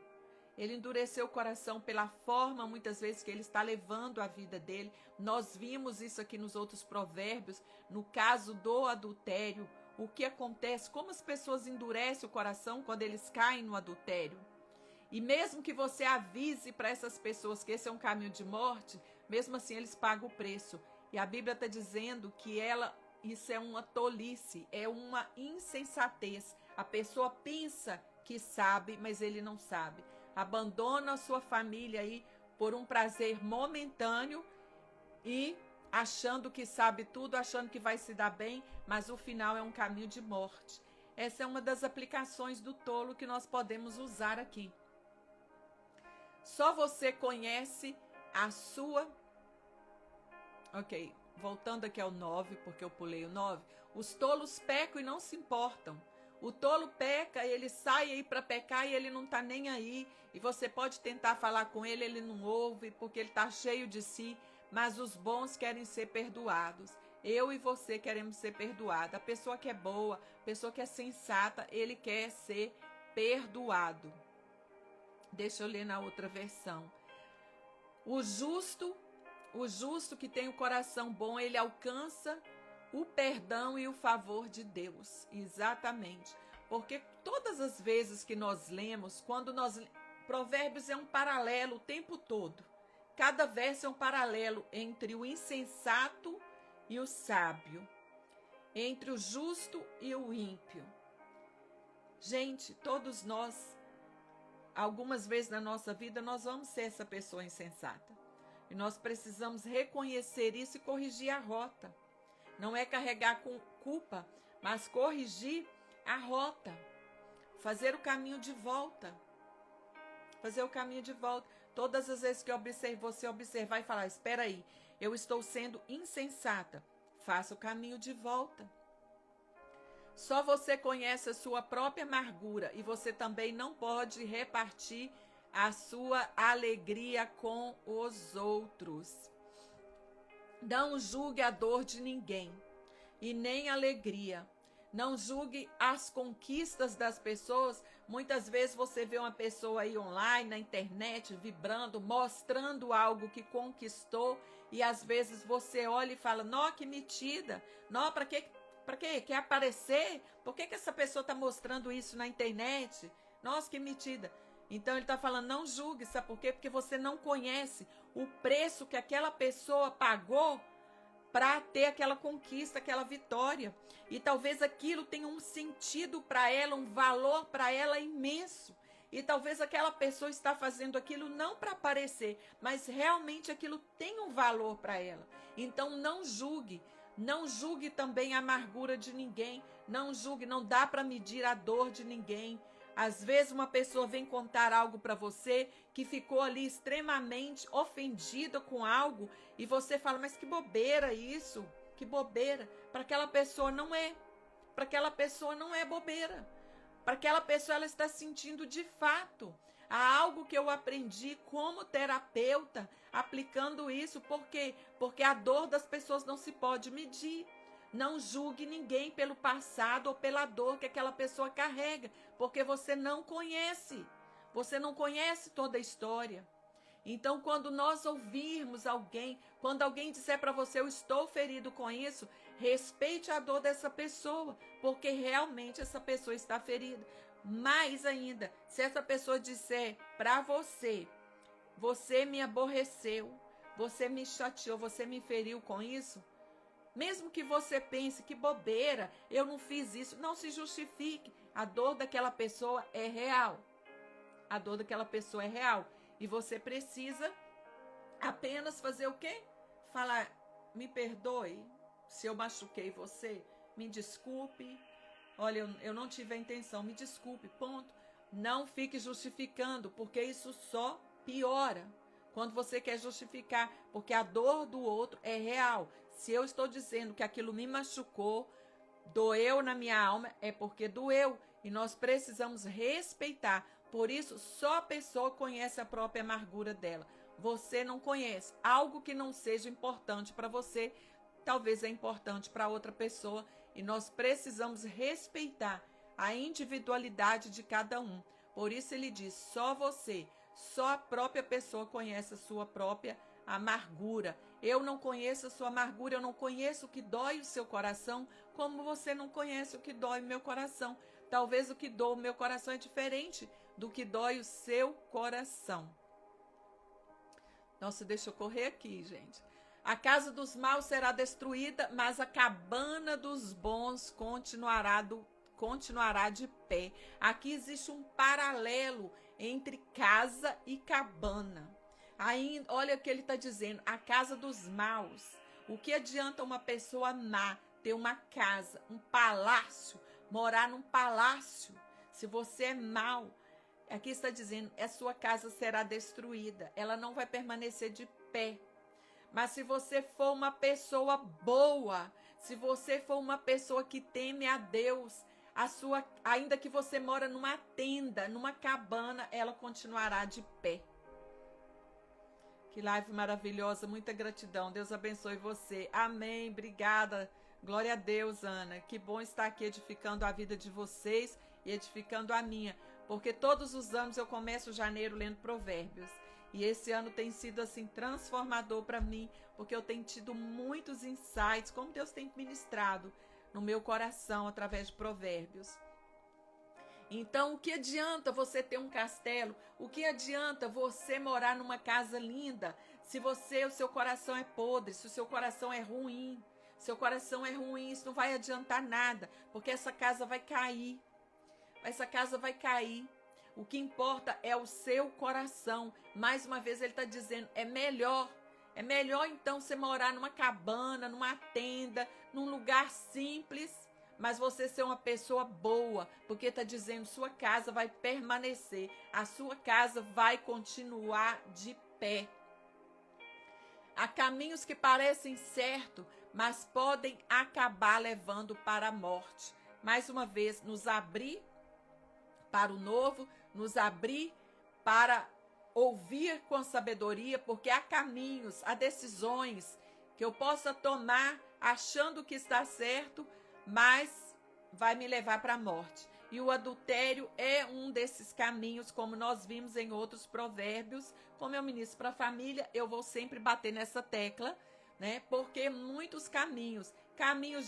Ele endureceu o coração pela forma, muitas vezes, que ele está levando a vida dele. Nós vimos isso aqui nos outros provérbios, no caso do adultério. O que acontece, como as pessoas endurecem o coração quando eles caem no adultério. E mesmo que você avise para essas pessoas que esse é um caminho de morte, mesmo assim eles pagam o preço. E a Bíblia está dizendo que isso é uma tolice, é uma insensatez. A pessoa pensa que sabe, mas ele não sabe. Abandona a sua família aí por um prazer momentâneo e achando que sabe tudo, achando que vai se dar bem, mas o final é um caminho de morte. Essa é uma das aplicações do tolo que nós podemos usar aqui. Só você conhece a sua... Ok, voltando aqui ao 9, porque eu pulei o 9. Os tolos pecam e não se importam. O tolo peca, ele sai aí para pecar e ele não tá nem aí. E você pode tentar falar com ele, ele não ouve, porque ele tá cheio de si. Mas os bons querem ser perdoados. Eu e você queremos ser perdoados. A pessoa que é boa, a pessoa que é sensata, ele quer ser perdoado. Deixa eu ler na outra versão. O justo que tem o coração bom, ele alcança o perdão e o favor de Deus. Exatamente. Porque todas as vezes que nós lemos, Provérbios é um paralelo o tempo todo. Cada verso é um paralelo entre o insensato e o sábio, entre o justo e o ímpio. Gente, todos nós, algumas vezes na nossa vida, nós vamos ser essa pessoa insensata. E nós precisamos reconhecer isso e corrigir a rota. Não é carregar com culpa, mas corrigir a rota. Fazer o caminho de volta. Fazer o caminho de volta. Todas as vezes que você observar e falar, espera aí, eu estou sendo insensata. Faça o caminho de volta. Só você conhece a sua própria amargura e você também não pode repartir a sua alegria com os outros. Não julgue a dor de ninguém e nem a alegria. Não julgue as conquistas das pessoas. Muitas vezes você vê uma pessoa aí online, na internet, vibrando, mostrando algo que conquistou. E às vezes você olha e fala, nó, que metida. Nó, para quê? Quer aparecer? Por que essa pessoa está mostrando isso na internet? Nossa, que metida. Então ele está falando, não julgue, sabe por quê? Porque você não conhece o preço que aquela pessoa pagou para ter aquela conquista, aquela vitória. E talvez aquilo tenha um sentido para ela, um valor para ela imenso. E talvez aquela pessoa está fazendo aquilo não para aparecer, mas realmente aquilo tem um valor para ela. Então não julgue. Não julgue também a amargura de ninguém. Não julgue, não dá para medir a dor de ninguém. Às vezes uma pessoa vem contar algo para você que ficou ali extremamente ofendida com algo e você fala, mas que bobeira isso, que bobeira. Para aquela pessoa não é. Para aquela pessoa não é bobeira. Para aquela pessoa ela está sentindo de fato. Há algo que eu aprendi como terapeuta aplicando isso. Por quê? Porque a dor das pessoas não se pode medir. Não julgue ninguém pelo passado ou pela dor que aquela pessoa carrega, porque você não conhece. Você não conhece toda a história. Então, quando nós ouvirmos alguém, quando alguém disser para você, eu estou ferido com isso, respeite a dor dessa pessoa, porque realmente essa pessoa está ferida. Mais ainda, se essa pessoa disser para você, você me aborreceu, você me chateou, você me feriu com isso, mesmo que você pense que bobeira, eu não fiz isso, não se justifique. A dor daquela pessoa é real. A dor daquela pessoa é real. E você precisa apenas fazer o quê? Falar, me perdoe se eu machuquei você, me desculpe, Olha, eu não tive a intenção, me desculpe, ponto. Não fique justificando, porque isso só piora. Quando você quer justificar, porque a dor do outro é real. Se eu estou dizendo que aquilo me machucou, doeu na minha alma, é porque doeu. E nós precisamos respeitar. Por isso, só a pessoa conhece a própria amargura dela. Você não conhece. Algo que não seja importante para você, talvez é importante para outra pessoa. E nós precisamos respeitar a individualidade de cada um. Por isso ele diz, só você, só a própria pessoa conhece a sua própria amargura. Eu não conheço a sua amargura, eu não conheço o que dói o seu coração, como você não conhece o que dói o meu coração. Talvez o que dói o meu coração é diferente do que dói o seu coração. Nossa, deixa eu correr aqui, gente. A casa dos maus será destruída, mas a cabana dos bons continuará de pé. Aqui existe um paralelo entre casa e cabana. Aí, olha o que ele está dizendo, a casa dos maus. O que adianta uma pessoa má ter uma casa, um palácio, morar num palácio? Se você é mau, aqui está dizendo, a sua casa será destruída, ela não vai permanecer de pé. Mas se você for uma pessoa boa, se você for uma pessoa que teme a Deus, ainda que você mora numa tenda, numa cabana, ela continuará de pé. Que live maravilhosa, muita gratidão. Deus abençoe você. Amém. Obrigada. Glória a Deus, Ana. Que bom estar aqui edificando a vida de vocês e edificando a minha. Porque todos os anos eu começo janeiro lendo Provérbios. E esse ano tem sido assim transformador para mim, porque eu tenho tido muitos insights, como Deus tem ministrado no meu coração através de Provérbios. Então, o que adianta você ter um castelo? O que adianta você morar numa casa linda se o seu coração é podre, se o seu coração é ruim? Seu coração é ruim, isso não vai adiantar nada, porque essa casa vai cair. Essa casa vai cair. O que importa é o seu coração. Mais uma vez ele está dizendo, é melhor então você morar numa cabana, numa tenda, num lugar simples, mas você ser uma pessoa boa, porque está dizendo, sua casa vai permanecer, a sua casa vai continuar de pé. Há caminhos que parecem certos, mas podem acabar levando para a morte. Mais uma vez, nos abrir para o novo, nos abrir para ouvir com sabedoria, porque há caminhos, há decisões que eu possa tomar achando que está certo, mas vai me levar para a morte. E o adultério é um desses caminhos, como nós vimos em outros provérbios. Como eu ministro para a família, eu vou sempre bater nessa tecla, né? Porque muitos caminhos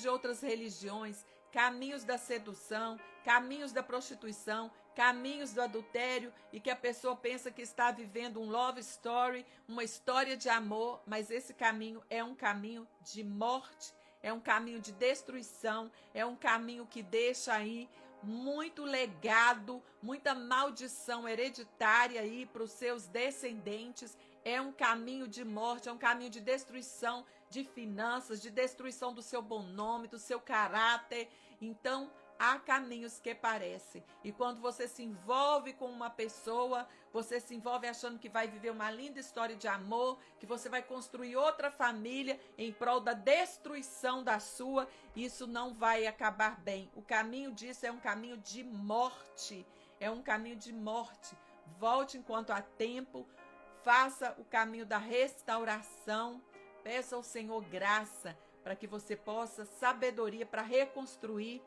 de outras religiões, caminhos da sedução, caminhos da prostituição, caminhos do adultério, e que a pessoa pensa que está vivendo um love story, uma história de amor, mas esse caminho é um caminho de morte, é um caminho de destruição, é um caminho que deixa aí muito legado, muita maldição hereditária aí para os seus descendentes. É um caminho de morte, é um caminho de destruição de finanças, de destruição do seu bom nome, do seu caráter. Então, há caminhos que parecem. E quando você se envolve com uma pessoa, você se envolve achando que vai viver uma linda história de amor, que você vai construir outra família em prol da destruição da sua, isso não vai acabar bem. O caminho disso é um caminho de morte. É um caminho de morte. Volte enquanto há tempo, faça o caminho da restauração, peça ao Senhor graça para que você possa sabedoria para reconstruir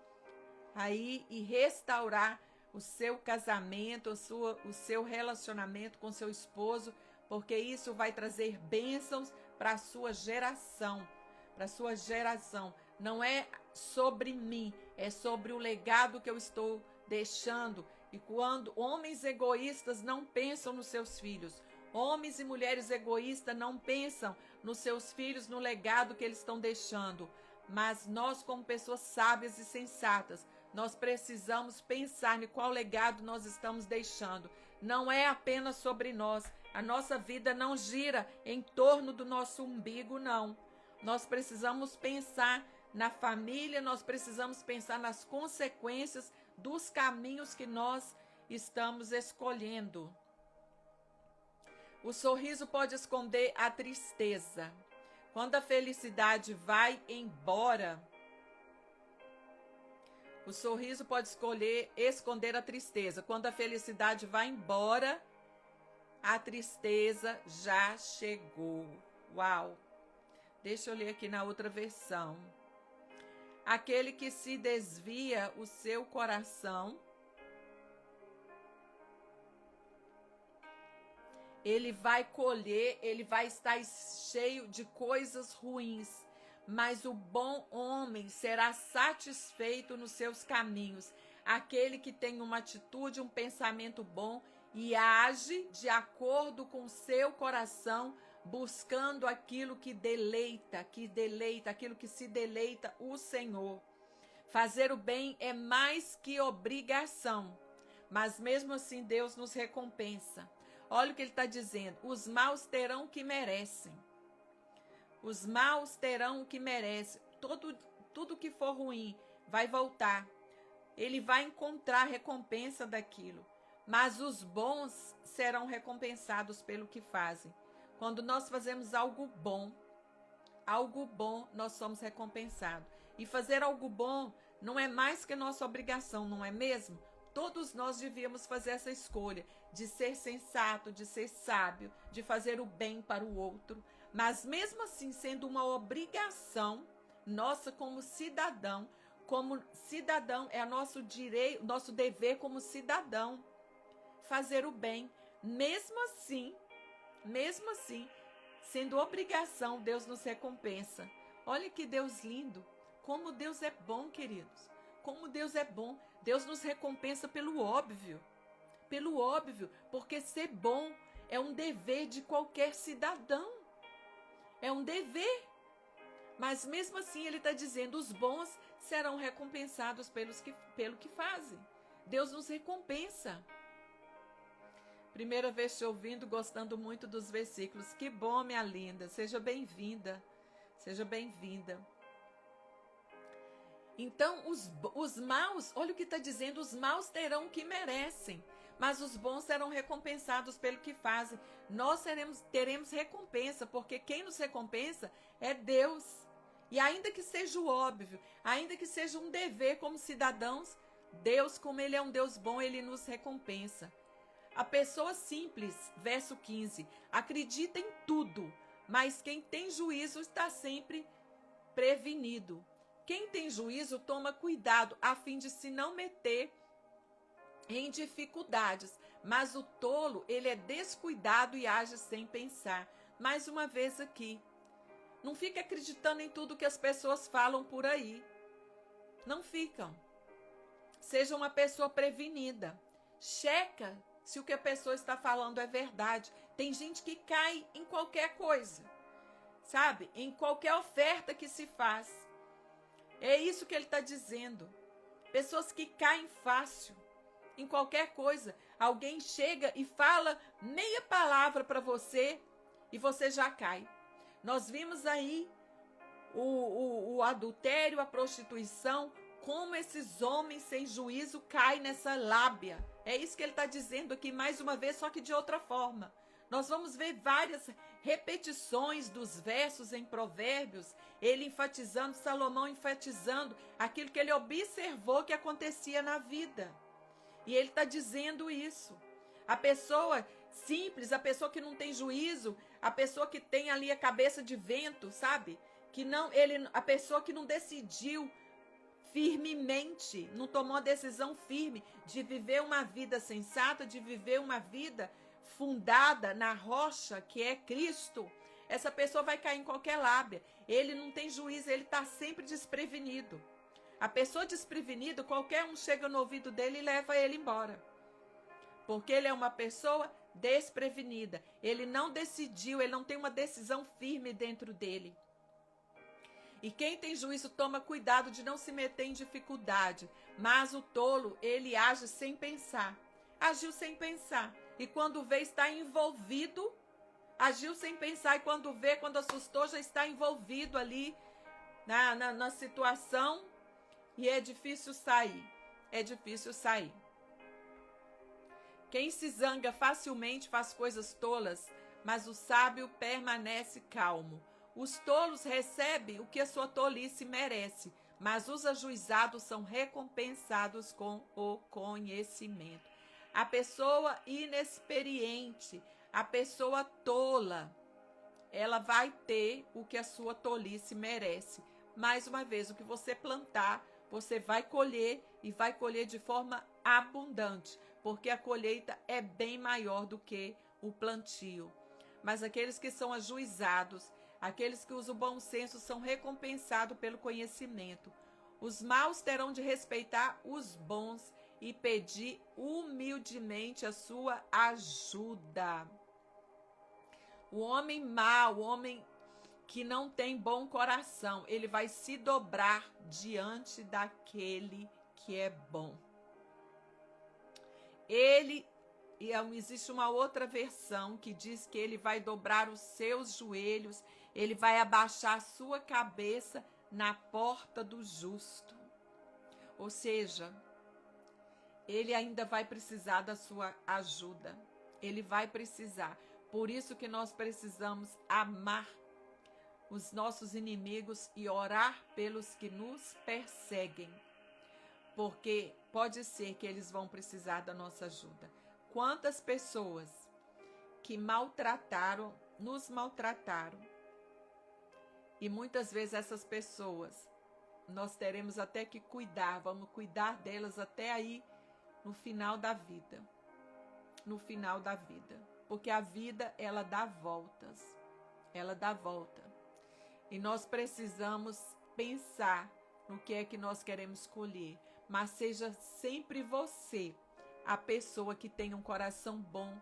aí e restaurar o seu casamento, o seu relacionamento com seu esposo, porque isso vai trazer bênçãos para a sua geração, Não é sobre mim, é sobre o legado que eu estou deixando. E quando homens egoístas não pensam nos seus filhos, homens e mulheres egoístas não pensam nos seus filhos, no legado que eles estão deixando. Mas nós, como pessoas sábias e sensatas, nós precisamos pensar em qual legado nós estamos deixando. Não é apenas sobre nós. A nossa vida não gira em torno do nosso umbigo, não. Nós precisamos pensar na família, nós precisamos pensar nas consequências dos caminhos que nós estamos escolhendo. O sorriso pode esconder a tristeza. Quando a felicidade vai embora, o sorriso pode esconder a tristeza. Quando a felicidade vai embora, a tristeza já chegou. Uau! Deixa eu ler aqui na outra versão. Aquele que se desvia o seu coração, ele vai colher, ele vai estar cheio de coisas ruins, mas o bom homem será satisfeito nos seus caminhos. Aquele que tem uma atitude, um pensamento bom e age de acordo com o seu coração, buscando aquilo que deleita, aquilo que se deleita o Senhor. Fazer o bem é mais que obrigação, mas mesmo assim Deus nos recompensa. Olha o que ele está dizendo: os maus terão o que merecem. Os maus terão o que merecem. Tudo que for ruim vai voltar. Ele vai encontrar recompensa daquilo. Mas os bons serão recompensados pelo que fazem. Quando nós fazemos algo bom, nós somos recompensados. E fazer algo bom não é mais que nossa obrigação, não é mesmo? Todos nós devíamos fazer essa escolha de ser sensato, de ser sábio, de fazer o bem para o outro. Mas mesmo assim, sendo uma obrigação nossa como cidadão é nosso direito, nosso dever como cidadão, fazer o bem. Mesmo assim, sendo obrigação, Deus nos recompensa. Olha que Deus lindo, como Deus é bom, queridos, como Deus é bom. Deus nos recompensa pelo óbvio, porque ser bom é um dever de qualquer cidadão, é um dever. Mas mesmo assim ele está dizendo, os bons serão recompensados pelo que fazem. Deus nos recompensa. Primeira vez te ouvindo, gostando muito dos versículos. Que bom, minha linda. Seja bem-vinda. Seja bem-vinda. Então, os maus, olha o que está dizendo, os maus terão o que merecem, mas os bons serão recompensados pelo que fazem. Nós teremos recompensa, porque quem nos recompensa é Deus. E ainda que seja o óbvio, ainda que seja um dever como cidadãos, Deus, como Ele é um Deus bom, Ele nos recompensa. A pessoa simples, verso 15, acredita em tudo, mas quem tem juízo está sempre prevenido. Quem tem juízo toma cuidado a fim de se não meter em dificuldades, mas o tolo, ele é descuidado e age sem pensar. Mais uma vez aqui, não fique acreditando em tudo que as pessoas falam por aí. Não ficam. Seja uma pessoa prevenida. Checa se o que a pessoa está falando é verdade. Tem gente que cai em qualquer coisa, sabe? Em qualquer oferta que se faz. É isso que ele está dizendo. Pessoas que caem fácil em qualquer coisa. Alguém chega e fala meia palavra para você e você já cai. Nós vimos aí o adultério, a prostituição, como esses homens sem juízo caem nessa lábia. É isso que ele está dizendo aqui mais uma vez, só que de outra forma. Nós vamos ver várias repetições dos versos em Provérbios, ele enfatizando, Salomão enfatizando aquilo que ele observou que acontecia na vida. E ele está dizendo isso. A pessoa simples, a pessoa que não tem juízo, a pessoa que tem ali a cabeça de vento, sabe? A pessoa que não decidiu firmemente, não tomou a decisão firme de viver uma vida sensata, de viver uma vida fundada na rocha que é Cristo, essa pessoa vai cair em qualquer lábia. Ele não tem juízo, ele está sempre desprevenido. A pessoa desprevenida, qualquer um chega no ouvido dele e leva ele embora. Porque ele é uma pessoa desprevenida. Ele não decidiu, ele não tem uma decisão firme dentro dele. E quem tem juízo toma cuidado de não se meter em dificuldade. Mas o tolo, ele age sem pensar. Agiu sem pensar. E quando vê, está envolvido. Agiu sem pensar. E quando vê, quando assustou, já está envolvido ali na situação e é difícil sair. É difícil sair. Quem se zanga facilmente faz coisas tolas, mas o sábio permanece calmo. Os tolos recebem o que a sua tolice merece, mas os ajuizados são recompensados com o conhecimento. A pessoa inexperiente, a pessoa tola, ela vai ter o que a sua tolice merece. Mais uma vez, o que você plantar, você vai colher e vai colher de forma abundante, porque a colheita é bem maior do que o plantio. Mas aqueles que são ajuizados, aqueles que usam o bom senso, são recompensados pelo conhecimento. Os maus terão de respeitar os bons e pedir humildemente a sua ajuda. O homem mau, o homem que não tem bom coração, ele vai se dobrar diante daquele que é bom. Existe uma outra versão que diz que ele vai dobrar os seus joelhos, ele vai abaixar a sua cabeça na porta do justo. Ou seja, ele ainda vai precisar da sua ajuda. Ele vai precisar. Por isso que nós precisamos amar os nossos inimigos e orar pelos que nos perseguem. Porque pode ser que eles vão precisar da nossa ajuda. Quantas pessoas que nos maltrataram. E muitas vezes essas pessoas, nós teremos até que cuidar, vamos cuidar delas até aí no final da vida. No final da vida. Porque a vida, ela dá voltas. Ela dá volta. E nós precisamos pensar no que é que nós queremos colher. Mas seja sempre você a pessoa que tenha um coração bom,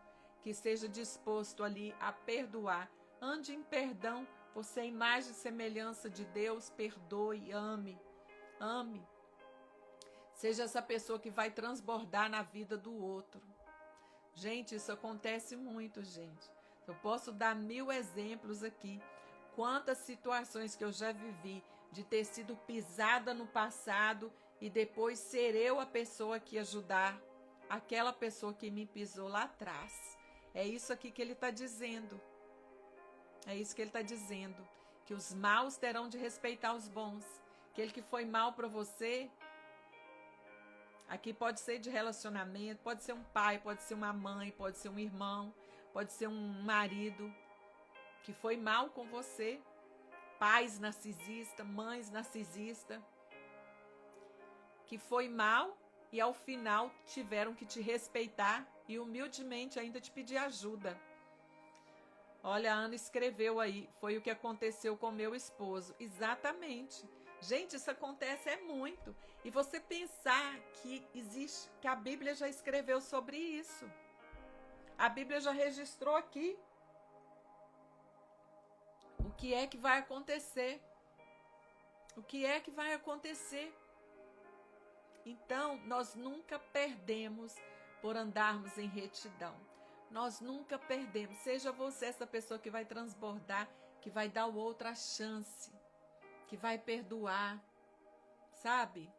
que seja disposto ali a perdoar. Ande em perdão, você é imagem e semelhança de Deus, perdoe, ame, ame. Seja essa pessoa que vai transbordar na vida do outro. Gente, isso acontece muito, gente. Eu posso dar 1000 exemplos aqui. Quantas situações que eu já vivi de ter sido pisada no passado e depois ser eu a pessoa que ajudar aquela pessoa que me pisou lá atrás. É isso aqui que ele está dizendo. É isso que ele está dizendo. Que os maus terão de respeitar os bons. Aquele que foi mal para você, aqui pode ser de relacionamento, pode ser um pai, pode ser uma mãe, pode ser um irmão, pode ser um marido que foi mal com você. Pais narcisistas, mães narcisistas, que foi mal e ao final tiveram que te respeitar e humildemente ainda te pedir ajuda. Olha, a Ana escreveu aí, foi o que aconteceu com meu esposo. Exatamente. Gente, isso acontece muito. E você pensar que existe, que a Bíblia já escreveu sobre isso. A Bíblia já registrou aqui o que é que vai acontecer. O que é que vai acontecer? Então, nós nunca perdemos por andarmos em retidão. Nós nunca perdemos. Seja você essa pessoa que vai transbordar, que vai dar o outro a chance, que vai perdoar, sabe?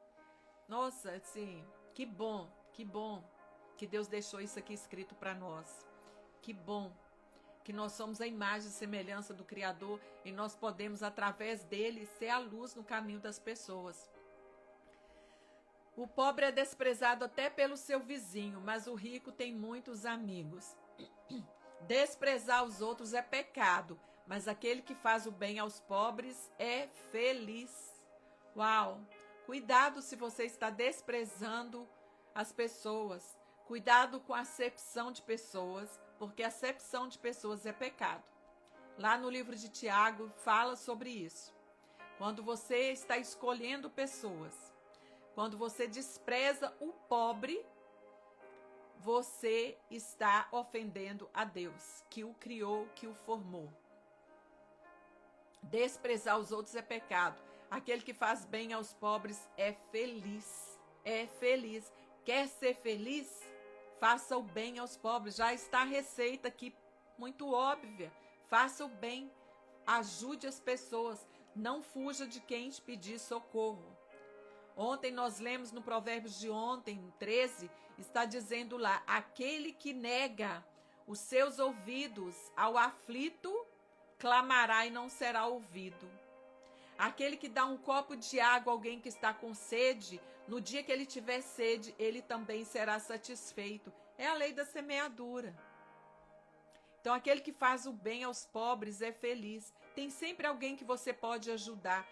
Nossa, assim, que bom que Deus deixou isso aqui escrito para nós. Que bom que nós somos a imagem e semelhança do Criador e nós podemos, através dele, ser a luz no caminho das pessoas. O pobre é desprezado até pelo seu vizinho, mas o rico tem muitos amigos. Desprezar os outros é pecado, mas aquele que faz o bem aos pobres é feliz. Uau! Cuidado se você está desprezando as pessoas. Cuidado com a acepção de pessoas, porque a acepção de pessoas é pecado. Lá no livro de Tiago fala sobre isso. Quando você está escolhendo pessoas, quando você despreza o pobre, você está ofendendo a Deus, que o criou, que o formou. Desprezar os outros é pecado. Aquele que faz bem aos pobres é feliz. É feliz. Quer ser feliz? Faça o bem aos pobres. Já está a receita aqui, muito óbvia. Faça o bem. Ajude as pessoas. Não fuja de quem te pedir socorro. Ontem nós lemos no Provérbios de ontem, 13, está dizendo lá, aquele que nega os seus ouvidos ao aflito, clamará e não será ouvido. Aquele que dá um copo de água a alguém que está com sede, no dia que ele tiver sede, ele também será satisfeito. É a lei da semeadura. Então, aquele que faz o bem aos pobres é feliz. Tem sempre alguém que você pode ajudar.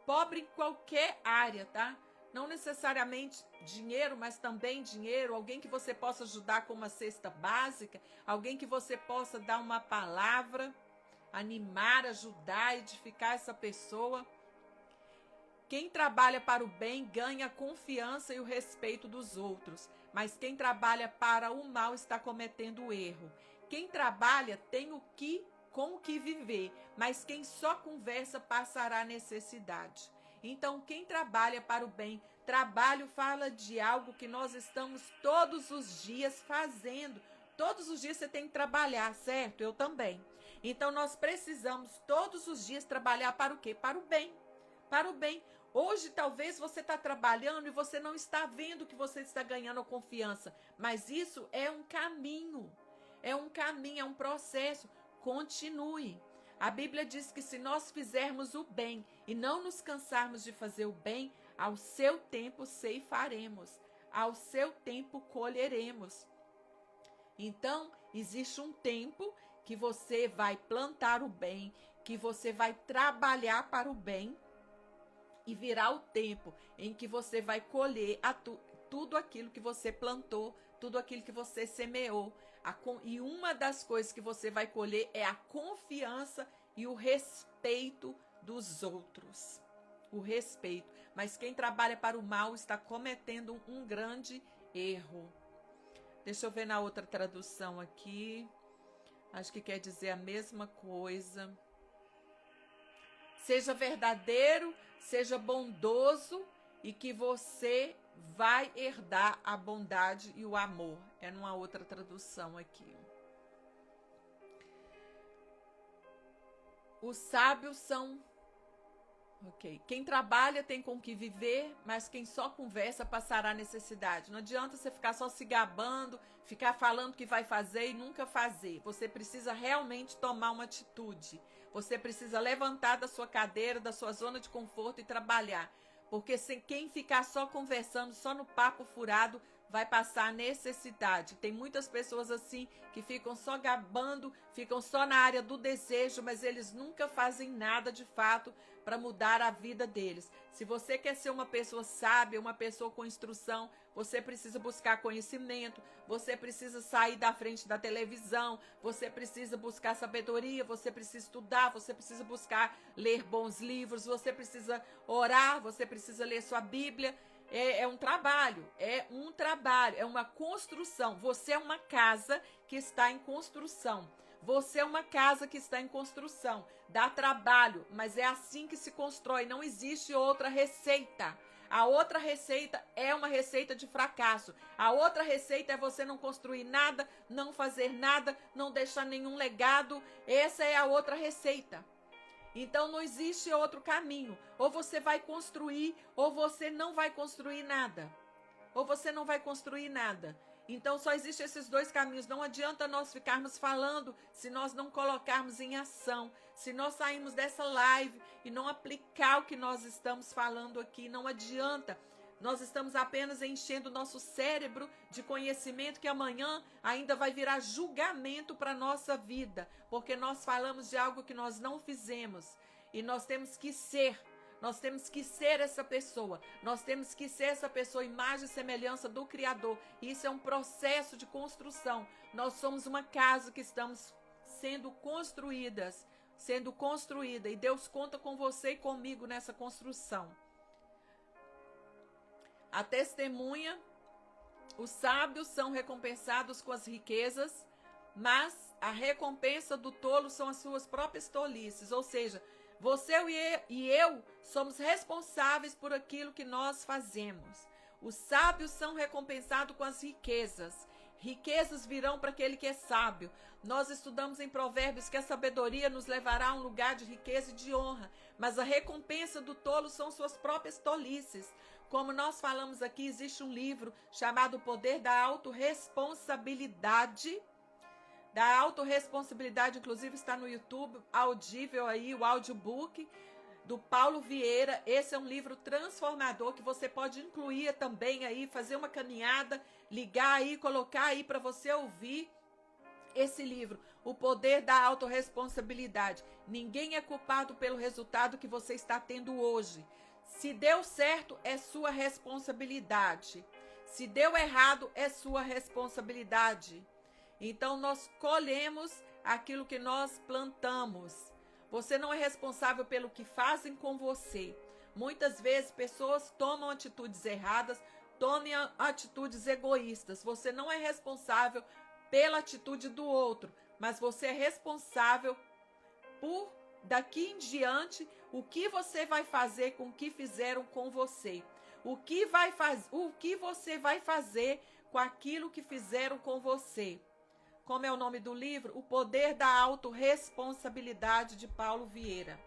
Pobre em qualquer área, tá? Não necessariamente dinheiro, mas também dinheiro. Alguém que você possa ajudar com uma cesta básica. Alguém que você possa dar uma palavra, animar, ajudar, edificar essa pessoa. Quem trabalha para o bem ganha a confiança e o respeito dos outros. Mas quem trabalha para o mal está cometendo erro. Quem trabalha tem com o que viver, mas quem só conversa passará necessidade. Então, quem trabalha para o bem, trabalho fala de algo que nós estamos todos os dias fazendo. Todos os dias você tem que trabalhar, certo? Eu também. Então, nós precisamos todos os dias trabalhar para o quê? Para o bem. Para o bem. Hoje, talvez você está trabalhando e você não está vendo que você está ganhando confiança, mas isso é um caminho. É um caminho, é um processo. Continue. A Bíblia diz que se nós fizermos o bem e não nos cansarmos de fazer o bem, ao seu tempo ceifaremos, ao seu tempo colheremos. Então, existe um tempo que você vai plantar o bem, que você vai trabalhar para o bem, e virá o tempo em que você vai colher tudo aquilo que você plantou, tudo aquilo que você semeou. E uma das coisas que você vai colher é a confiança e o respeito dos outros. O respeito. Mas quem trabalha para o mal está cometendo um grande erro. Deixa eu ver na outra tradução aqui. Acho que quer dizer a mesma coisa. Seja verdadeiro, seja bondoso e que você vai herdar a bondade e o amor. É numa outra tradução aqui. Os sábios são... Ok. Quem trabalha tem com que viver, mas quem só conversa passará necessidade. Não adianta você ficar só se gabando, ficar falando que vai fazer e nunca fazer. Você precisa realmente tomar uma atitude. Você precisa levantar da sua cadeira, da sua zona de conforto e trabalhar. Porque sem quem ficar só conversando, só no papo furado, vai passar necessidade. Tem muitas pessoas assim que ficam só gabando, ficam só na área do desejo, mas eles nunca fazem nada de fato para mudar a vida deles. Se você quer ser uma pessoa sábia, uma pessoa com instrução, você precisa buscar conhecimento, você precisa sair da frente da televisão, você precisa buscar sabedoria, você precisa estudar, você precisa buscar ler bons livros, você precisa orar, você precisa ler sua Bíblia. É um trabalho, é uma construção. Você é uma casa que está em construção. Você é uma casa que está em construção. Dá trabalho, mas é assim que se constrói. Não existe outra receita. A outra receita é uma receita de fracasso. A outra receita é você não construir nada, não fazer nada, não deixar nenhum legado. Essa é a outra receita. Então não existe outro caminho. Ou você vai construir, ou você não vai construir nada. Ou você não vai construir nada. Então só existem esses dois caminhos. Não adianta nós ficarmos falando se nós não colocarmos em ação. Se nós sairmos dessa live e não aplicar o que nós estamos falando aqui, não adianta. Nós estamos apenas enchendo o nosso cérebro de conhecimento que amanhã ainda vai virar julgamento para a nossa vida, porque nós falamos de algo que nós não fizemos e nós temos que ser essa pessoa, nós temos que ser essa pessoa, imagem e semelhança do Criador. Isso é um processo de construção. Nós somos uma casa que estamos sendo construída e Deus conta com você e comigo nessa construção. A testemunha, os sábios são recompensados com as riquezas, mas a recompensa do tolo são as suas próprias tolices. Ou seja, você e eu somos responsáveis por aquilo que nós fazemos. Os sábios são recompensados com as riquezas. Riquezas virão para aquele que é sábio. Nós estudamos em Provérbios que a sabedoria nos levará a um lugar de riqueza e de honra, mas a recompensa do tolo são suas próprias tolices. Como nós falamos aqui, existe um livro chamado O Poder da Autorresponsabilidade. Da autorresponsabilidade, inclusive está no YouTube, audível aí, o audiobook do Paulo Vieira. Esse é um livro transformador que você pode incluir também aí, fazer uma caminhada, ligar aí, colocar aí para você ouvir esse livro, O Poder da Autorresponsabilidade. Ninguém é culpado pelo resultado que você está tendo hoje. Se deu certo, é sua responsabilidade. Se deu errado, é sua responsabilidade. Então, nós colhemos aquilo que nós plantamos. Você não é responsável pelo que fazem com você. Muitas vezes, pessoas tomam atitudes erradas, tomam atitudes egoístas. Você não é responsável pela atitude do outro, mas você é responsável por, daqui em diante, o que você vai fazer com o que fizeram com você. O que você vai fazer com aquilo que fizeram com você. Como é o nome do livro? O Poder da Autorresponsabilidade, de Paulo Vieira.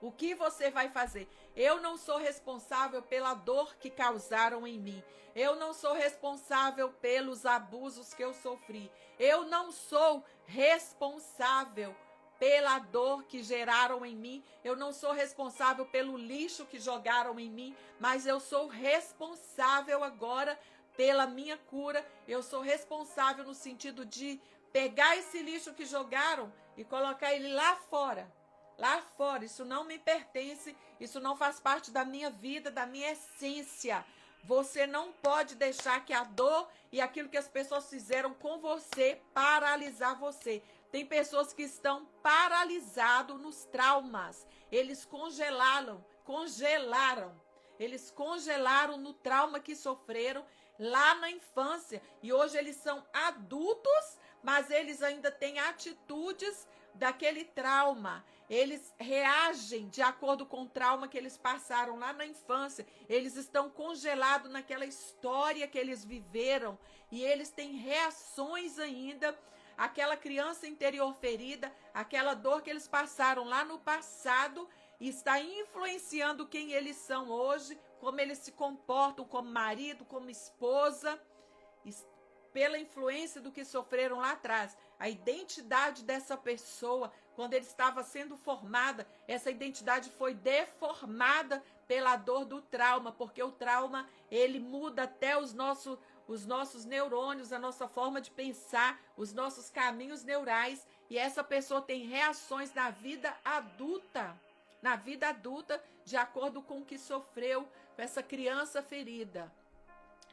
O que você vai fazer? Eu não sou responsável pela dor que causaram em mim. Eu não sou responsável pelos abusos que eu sofri. Eu não sou responsável pela dor que geraram em mim. Eu não sou responsável pelo lixo que jogaram em mim, mas eu sou responsável agora pela minha cura. Eu sou responsável no sentido de pegar esse lixo que jogaram e colocar ele lá fora. Lá fora, isso não me pertence, isso não faz parte da minha vida, da minha essência. Você não pode deixar que a dor e aquilo que as pessoas fizeram com você paralisar você. Tem pessoas que estão paralisadas nos traumas. Eles congelaram. Eles congelaram no trauma que sofreram lá na infância. E hoje eles são adultos, mas eles ainda têm atitudes daquele trauma. Eles reagem de acordo com o trauma que eles passaram lá na infância. Eles estão congelados naquela história que eles viveram. E eles têm reações ainda. Aquela criança interior ferida, aquela dor que eles passaram lá no passado, está influenciando quem eles são hoje, como eles se comportam como marido, como esposa, pela influência do que sofreram lá atrás. A identidade dessa pessoa, quando ele estava sendo formada, essa identidade foi deformada pela dor do trauma, porque o trauma, ele muda até os nossos neurônios, a nossa forma de pensar, os nossos caminhos neurais, e essa pessoa tem reações na vida adulta, de acordo com o que sofreu com essa criança ferida.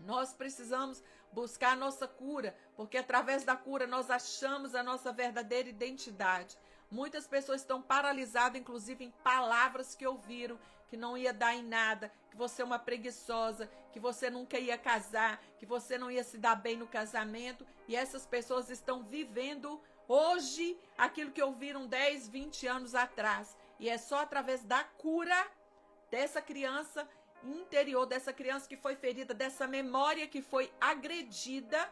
Nós precisamos buscar a nossa cura, porque através da cura nós achamos a nossa verdadeira identidade. Muitas pessoas estão paralisadas, inclusive em palavras que ouviram, que não ia dar em nada, que você é uma preguiçosa, que você nunca ia casar, que você não ia se dar bem no casamento. E essas pessoas estão vivendo hoje aquilo que ouviram 10, 20 anos atrás. E é só através da cura dessa criança interior, dessa criança que foi ferida, dessa memória que foi agredida.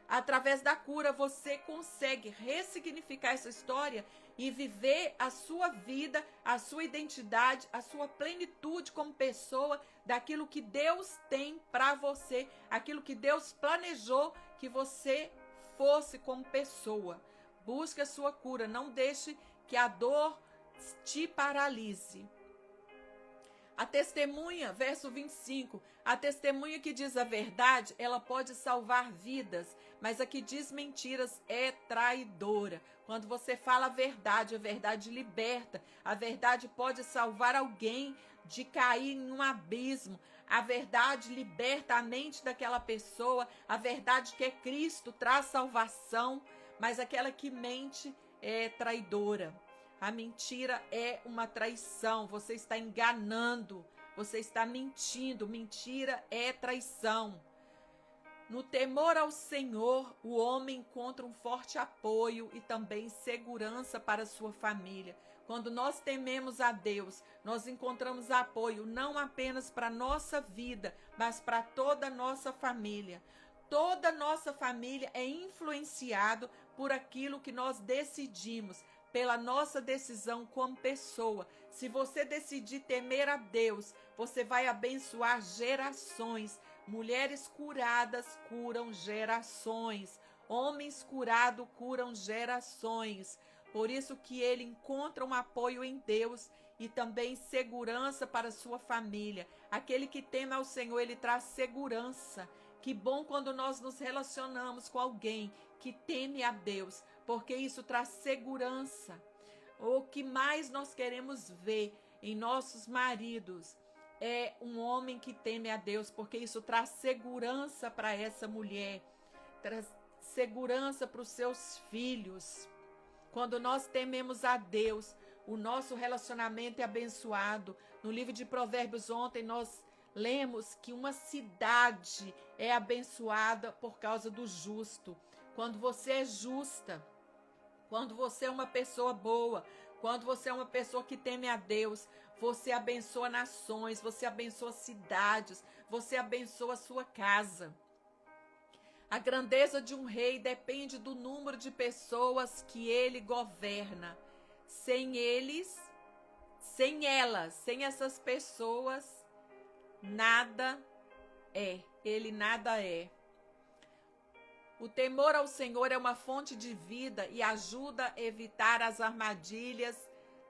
Através da cura você consegue ressignificar essa história e viver a sua vida, a sua identidade, a sua plenitude como pessoa, daquilo que Deus tem para você, aquilo que Deus planejou que você fosse como pessoa. Busque a sua cura, não deixe que a dor te paralise. A testemunha, verso 25, a testemunha que diz a verdade, ela pode salvar vidas, mas a que diz mentiras é traidora. Quando você fala a verdade liberta, a verdade pode salvar alguém de cair em um abismo, a verdade liberta a mente daquela pessoa, a verdade que é Cristo traz salvação, mas aquela que mente é traidora. A mentira é uma traição, você está enganando, você está mentindo, mentira é traição. No temor ao Senhor, o homem encontra um forte apoio e também segurança para a sua família. Quando nós tememos a Deus, nós encontramos apoio não apenas para a nossa vida, mas para toda a nossa família. toda a nossa família é influenciado por aquilo que nós decidimos, pela nossa decisão como pessoa. Se você decidir temer a Deus, você vai abençoar gerações. Mulheres curadas curam gerações. Homens curados curam gerações. Por isso que ele encontra um apoio em Deus e também segurança para sua família. Aquele que teme ao Senhor, ele traz segurança. Que bom quando nós nos relacionamos com alguém que teme a Deus, porque isso traz segurança. O que mais nós queremos ver em nossos maridos é um homem que teme a Deus, porque isso traz segurança para essa mulher, traz segurança para os seus filhos. Quando nós tememos a Deus, o nosso relacionamento é abençoado. No livro de Provérbios ontem nós lemos que uma cidade é abençoada por causa do justo. Quando você é justa, quando você é uma pessoa boa, quando você é uma pessoa que teme a Deus, você abençoa nações, você abençoa cidades, você abençoa a sua casa. A grandeza de um rei depende do número de pessoas que ele governa. Sem essas pessoas, nada é. Ele nada é. O temor ao Senhor é uma fonte de vida e ajuda a evitar as armadilhas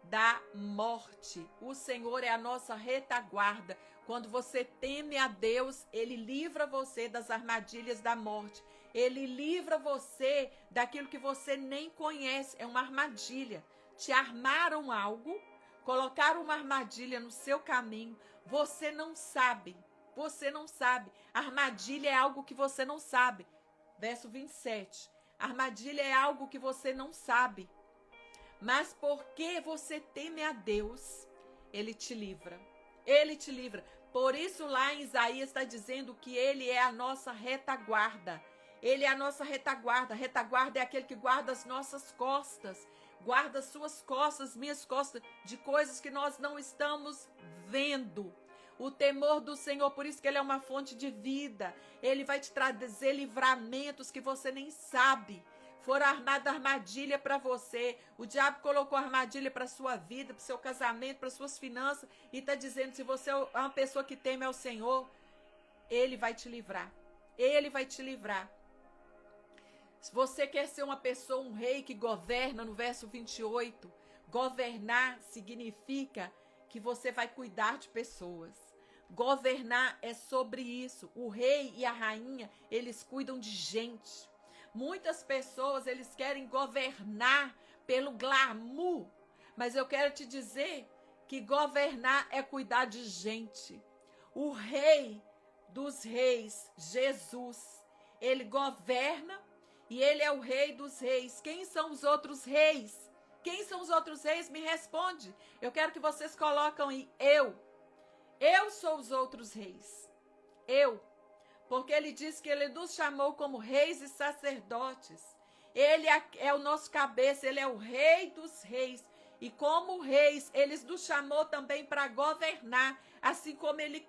da morte. O Senhor é a nossa retaguarda. Quando você teme a Deus, Ele livra você das armadilhas da morte. Ele livra você daquilo que você nem conhece. É uma armadilha. Te armaram algo, colocaram uma armadilha no seu caminho. Você não sabe. Você não sabe. Armadilha é algo que você não sabe. Verso 27. Armadilha é algo que você não sabe. Mas porque você teme a Deus, Ele te livra. Ele te livra. Por isso lá em Isaías está dizendo que Ele é a nossa retaguarda. Ele é a nossa retaguarda. Retaguarda é aquele que guarda as nossas costas. Guarda as suas costas, minhas costas, de coisas que nós não estamos vendo. O temor do Senhor, por isso que Ele é uma fonte de vida. Ele vai te trazer livramentos que você nem sabe. Foram armadas armadilha para você. O diabo colocou armadilha para sua vida, para o seu casamento, para suas finanças. E está dizendo, se você é uma pessoa que teme ao Senhor, Ele vai te livrar. Ele vai te livrar. Se você quer ser uma pessoa, um rei que governa, no verso 28, governar significa que você vai cuidar de pessoas. Governar é sobre isso. O rei e a rainha, eles cuidam de gente. Muitas pessoas, eles querem governar pelo glamour. Mas eu quero te dizer que governar é cuidar de gente. O rei dos reis, Jesus, ele governa e ele é o rei dos reis. Quem são os outros reis? Quem são os outros reis? Me responde. Eu quero que vocês coloquem aí, eu sou os outros reis. Eu. Porque ele diz que ele nos chamou como reis e sacerdotes. Ele é o nosso cabeça, ele é o rei dos reis. E como reis, ele nos chamou também para governar. Assim como ele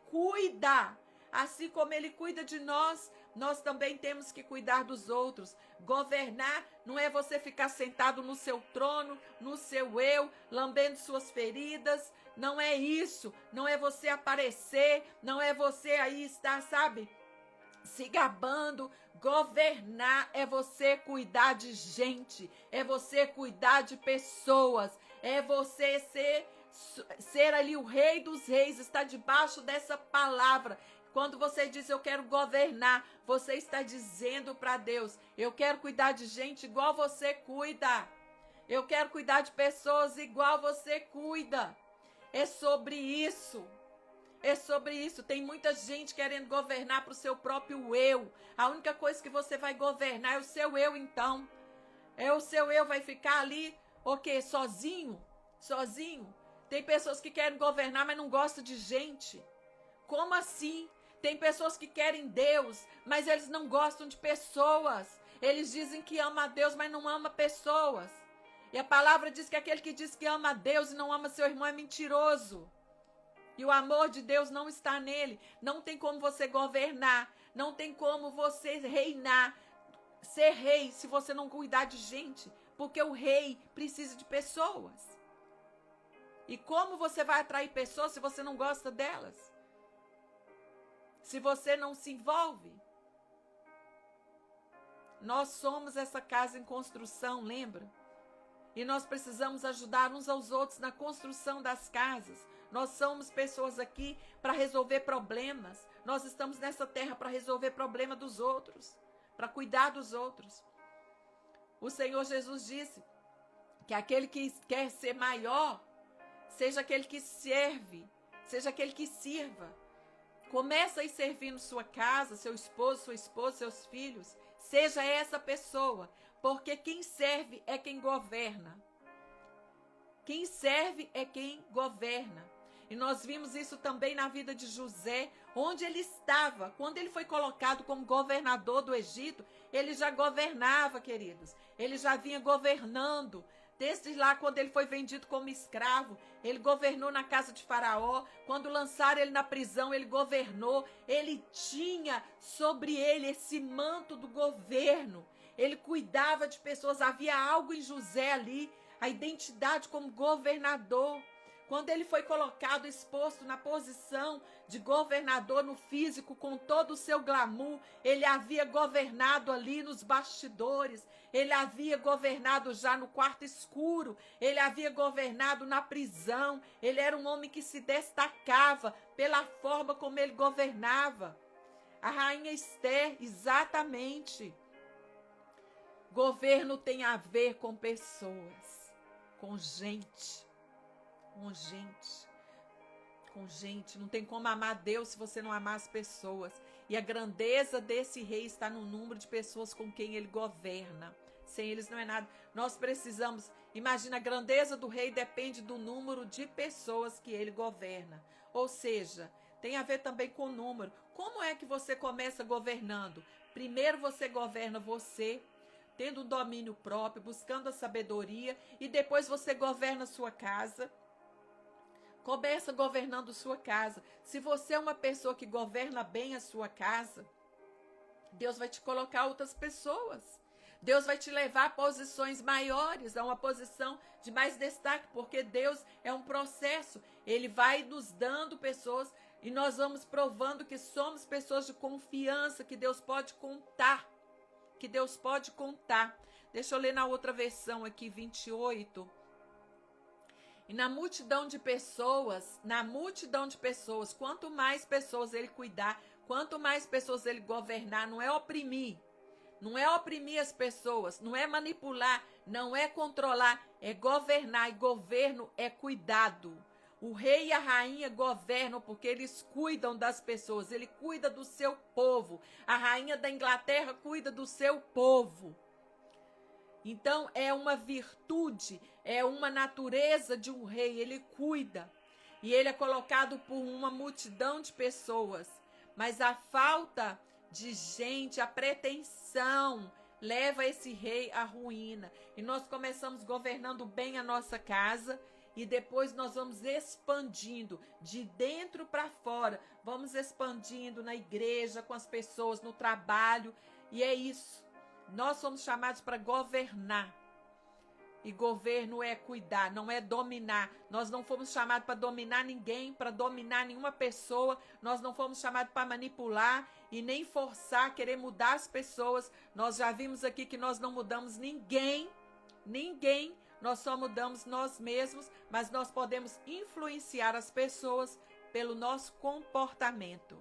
cuida de nós, nós também temos que cuidar dos outros. Governar não é você ficar sentado no seu trono, no seu eu, lambendo suas feridas. Não é isso. Não é você aparecer, não é você aí estar, sabe, se gabando. Governar é você cuidar de gente, é você cuidar de pessoas, é você ser ali o rei dos reis, está debaixo dessa palavra. Quando você diz eu quero governar, você está dizendo para Deus, eu quero cuidar de gente igual você cuida, eu quero cuidar de pessoas igual você cuida. É sobre isso. É sobre isso. Tem muita gente querendo governar para o seu próprio eu. A única coisa que você vai governar é o seu eu, então. É o seu eu, vai ficar ali, o quê? Sozinho? Sozinho? Tem pessoas que querem governar, mas não gostam de gente. Como assim? Tem pessoas que querem Deus, mas eles não gostam de pessoas. Eles dizem que ama a Deus, mas não ama pessoas. E a palavra diz que aquele que diz que ama a Deus e não ama seu irmão é mentiroso. E o amor de Deus não está nele. Não tem como você governar. Não tem como você reinar, ser rei, se você não cuidar de gente. Porque o rei precisa de pessoas. E como você vai atrair pessoas se você não gosta delas? Se você não se envolve? Nós somos essa casa em construção, lembra? E nós precisamos ajudar uns aos outros na construção das casas. Nós somos pessoas aqui para resolver problemas. Nós estamos nessa terra para resolver problema dos outros, para cuidar dos outros. O Senhor Jesus disse que aquele que quer ser maior, seja aquele que serve, seja aquele que sirva. Começa a servir na sua casa, seu esposo, sua esposa, seus filhos. Seja essa pessoa, porque quem serve é quem governa. Quem serve é quem governa. E nós vimos isso também na vida de José, onde ele estava. Quando ele foi colocado como governador do Egito, ele já governava, queridos. Ele já vinha governando. Desde lá, quando ele foi vendido como escravo, ele governou na casa de Faraó. Quando lançaram ele na prisão, ele governou. Ele tinha sobre ele esse manto do governo. Ele cuidava de pessoas. Havia algo em José ali, a identidade como governador. Quando ele foi colocado, exposto na posição de governador no físico, com todo o seu glamour, ele havia governado ali nos bastidores, ele havia governado já no quarto escuro, ele havia governado na prisão, ele era um homem que se destacava pela forma como ele governava. A rainha Esther, exatamente. Governo tem a ver com pessoas, com gente. Com gente. Não tem como amar Deus se você não amar as pessoas. E a grandeza desse rei está no número de pessoas com quem ele governa. Sem eles não é nada. Nós precisamos, imagina, a grandeza do rei depende do número de pessoas que ele governa. Ou seja, tem a ver também com o número. Como é que você começa governando? Primeiro você governa você, tendo um domínio próprio, buscando a sabedoria, e depois você governa a sua casa. Começa governando sua casa. Se você é uma pessoa que governa bem a sua casa, Deus vai te colocar outras pessoas. Deus vai te levar a posições maiores, a uma posição de mais destaque, porque Deus é um processo. Ele vai nos dando pessoas e nós vamos provando que somos pessoas de confiança, que Deus pode contar. Que Deus pode contar. Deixa eu ler na outra versão aqui, 28. E na multidão de pessoas, quanto mais pessoas ele cuidar, quanto mais pessoas ele governar, não é oprimir as pessoas, não é manipular, não é controlar, é governar, e governo é cuidado. O rei e a rainha governam porque eles cuidam das pessoas, ele cuida do seu povo. A rainha da Inglaterra cuida do seu povo. Então, é uma virtude, é uma natureza de um rei, ele cuida. E ele é colocado por uma multidão de pessoas. Mas a falta de gente, a pretensão, leva esse rei à ruína. E nós começamos governando bem a nossa casa, e depois nós vamos expandindo de dentro para fora. Vamos expandindo na igreja, com as pessoas, no trabalho. E é isso. Nós somos chamados para governar. E governo é cuidar, não é dominar. Nós não fomos chamados para dominar ninguém, para dominar nenhuma pessoa. Nós não fomos chamados para manipular e nem forçar, querer mudar as pessoas. Nós já vimos aqui que nós não mudamos ninguém. Nós só mudamos nós mesmos, mas nós podemos influenciar as pessoas pelo nosso comportamento.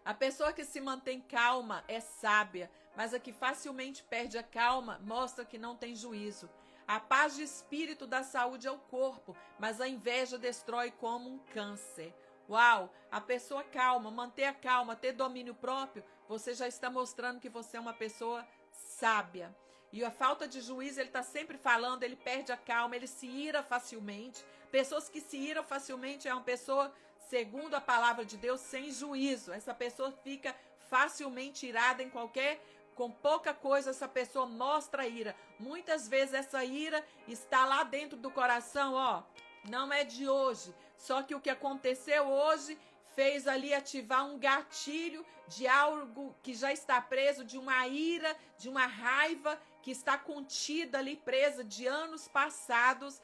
A pessoa que se mantém calma é sábia, mas a que facilmente perde a calma mostra que não tem juízo. A paz de espírito dá saúde ao corpo, mas a inveja destrói como um câncer. Uau! A pessoa calma, manter a calma, ter domínio próprio, você já está mostrando que você é uma pessoa sábia. E a falta de juízo, ele está sempre falando, ele perde a calma, ele se ira facilmente. Pessoas que se iram facilmente é uma pessoa, segundo a palavra de Deus, sem juízo. Essa pessoa fica facilmente irada com pouca coisa, essa pessoa mostra ira. Muitas vezes essa ira está lá dentro do coração, ó. Não é de hoje. Só que o que aconteceu hoje fez ali ativar um gatilho de algo que já está preso, de uma ira, de uma raiva que está contida ali, presa de anos passados,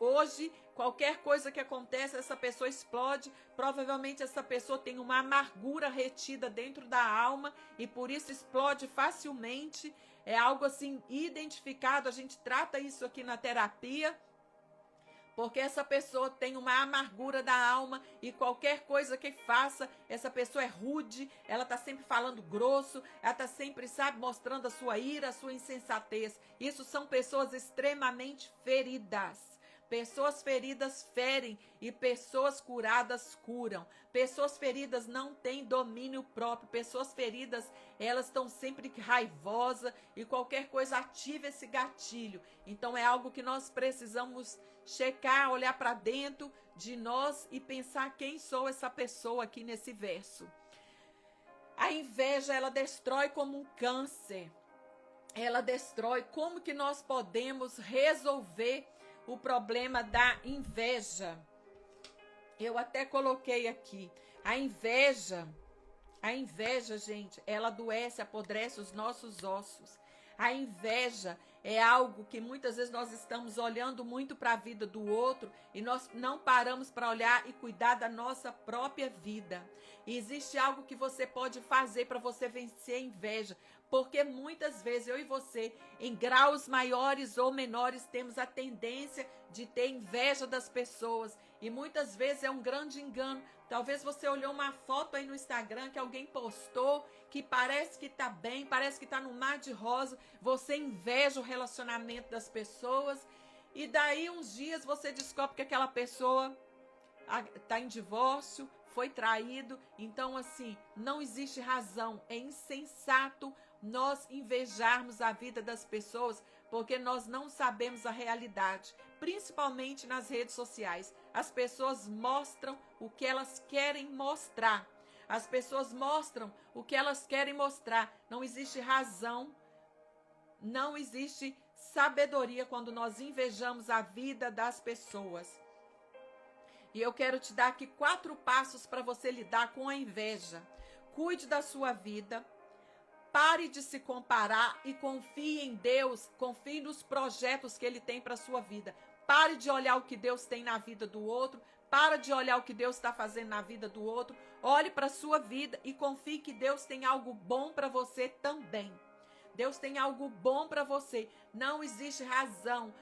hoje qualquer coisa que acontece, essa pessoa explode. Provavelmente essa pessoa tem uma amargura retida dentro da alma e por isso explode facilmente. É algo assim identificado, a gente trata isso aqui na terapia, porque essa pessoa tem uma amargura da alma e qualquer coisa que faça, essa pessoa é rude, ela está sempre falando grosso, ela está sempre, sabe, mostrando a sua ira, a sua insensatez. Isso são pessoas extremamente feridas. Pessoas feridas ferem e pessoas curadas curam. Pessoas feridas não têm domínio próprio. Pessoas feridas, elas estão sempre raivosas e qualquer coisa ativa esse gatilho. Então é algo que nós precisamos checar, olhar para dentro de nós e pensar quem sou essa pessoa aqui nesse verso. A inveja, ela destrói como um câncer. Ela destrói. Como que nós podemos resolver o problema da inveja? Eu até coloquei aqui. A inveja, gente, ela adoece, apodrece os nossos ossos. A inveja é algo que muitas vezes nós estamos olhando muito para a vida do outro e nós não paramos para olhar e cuidar da nossa própria vida. E existe algo que você pode fazer para você vencer a inveja, porque muitas vezes eu e você, em graus maiores ou menores, temos a tendência de ter inveja das pessoas. E muitas vezes é um grande engano. Talvez você olhou uma foto aí no Instagram que alguém postou, que parece que tá bem, parece que tá no mar de rosa. Você inveja o relacionamento das pessoas. E daí uns dias você descobre que aquela pessoa tá em divórcio, foi traído. Então assim, não existe razão, é insensato nós invejarmos a vida das pessoas, porque nós não sabemos a realidade, principalmente nas redes sociais. As pessoas mostram o que elas querem mostrar. As pessoas mostram o que elas querem mostrar. Não existe razão, não existe sabedoria quando nós invejamos a vida das pessoas. E eu quero te dar aqui 4 passos para você lidar com a inveja. Cuide da sua vida. Pare de se comparar e confie em Deus, confie nos projetos que Ele tem para a sua vida. Pare de olhar o que Deus tem na vida do outro, para de olhar o que Deus está fazendo na vida do outro. Olhe para a sua vida e confie que Deus tem algo bom para você também. Deus tem algo bom para você. Não existe razão,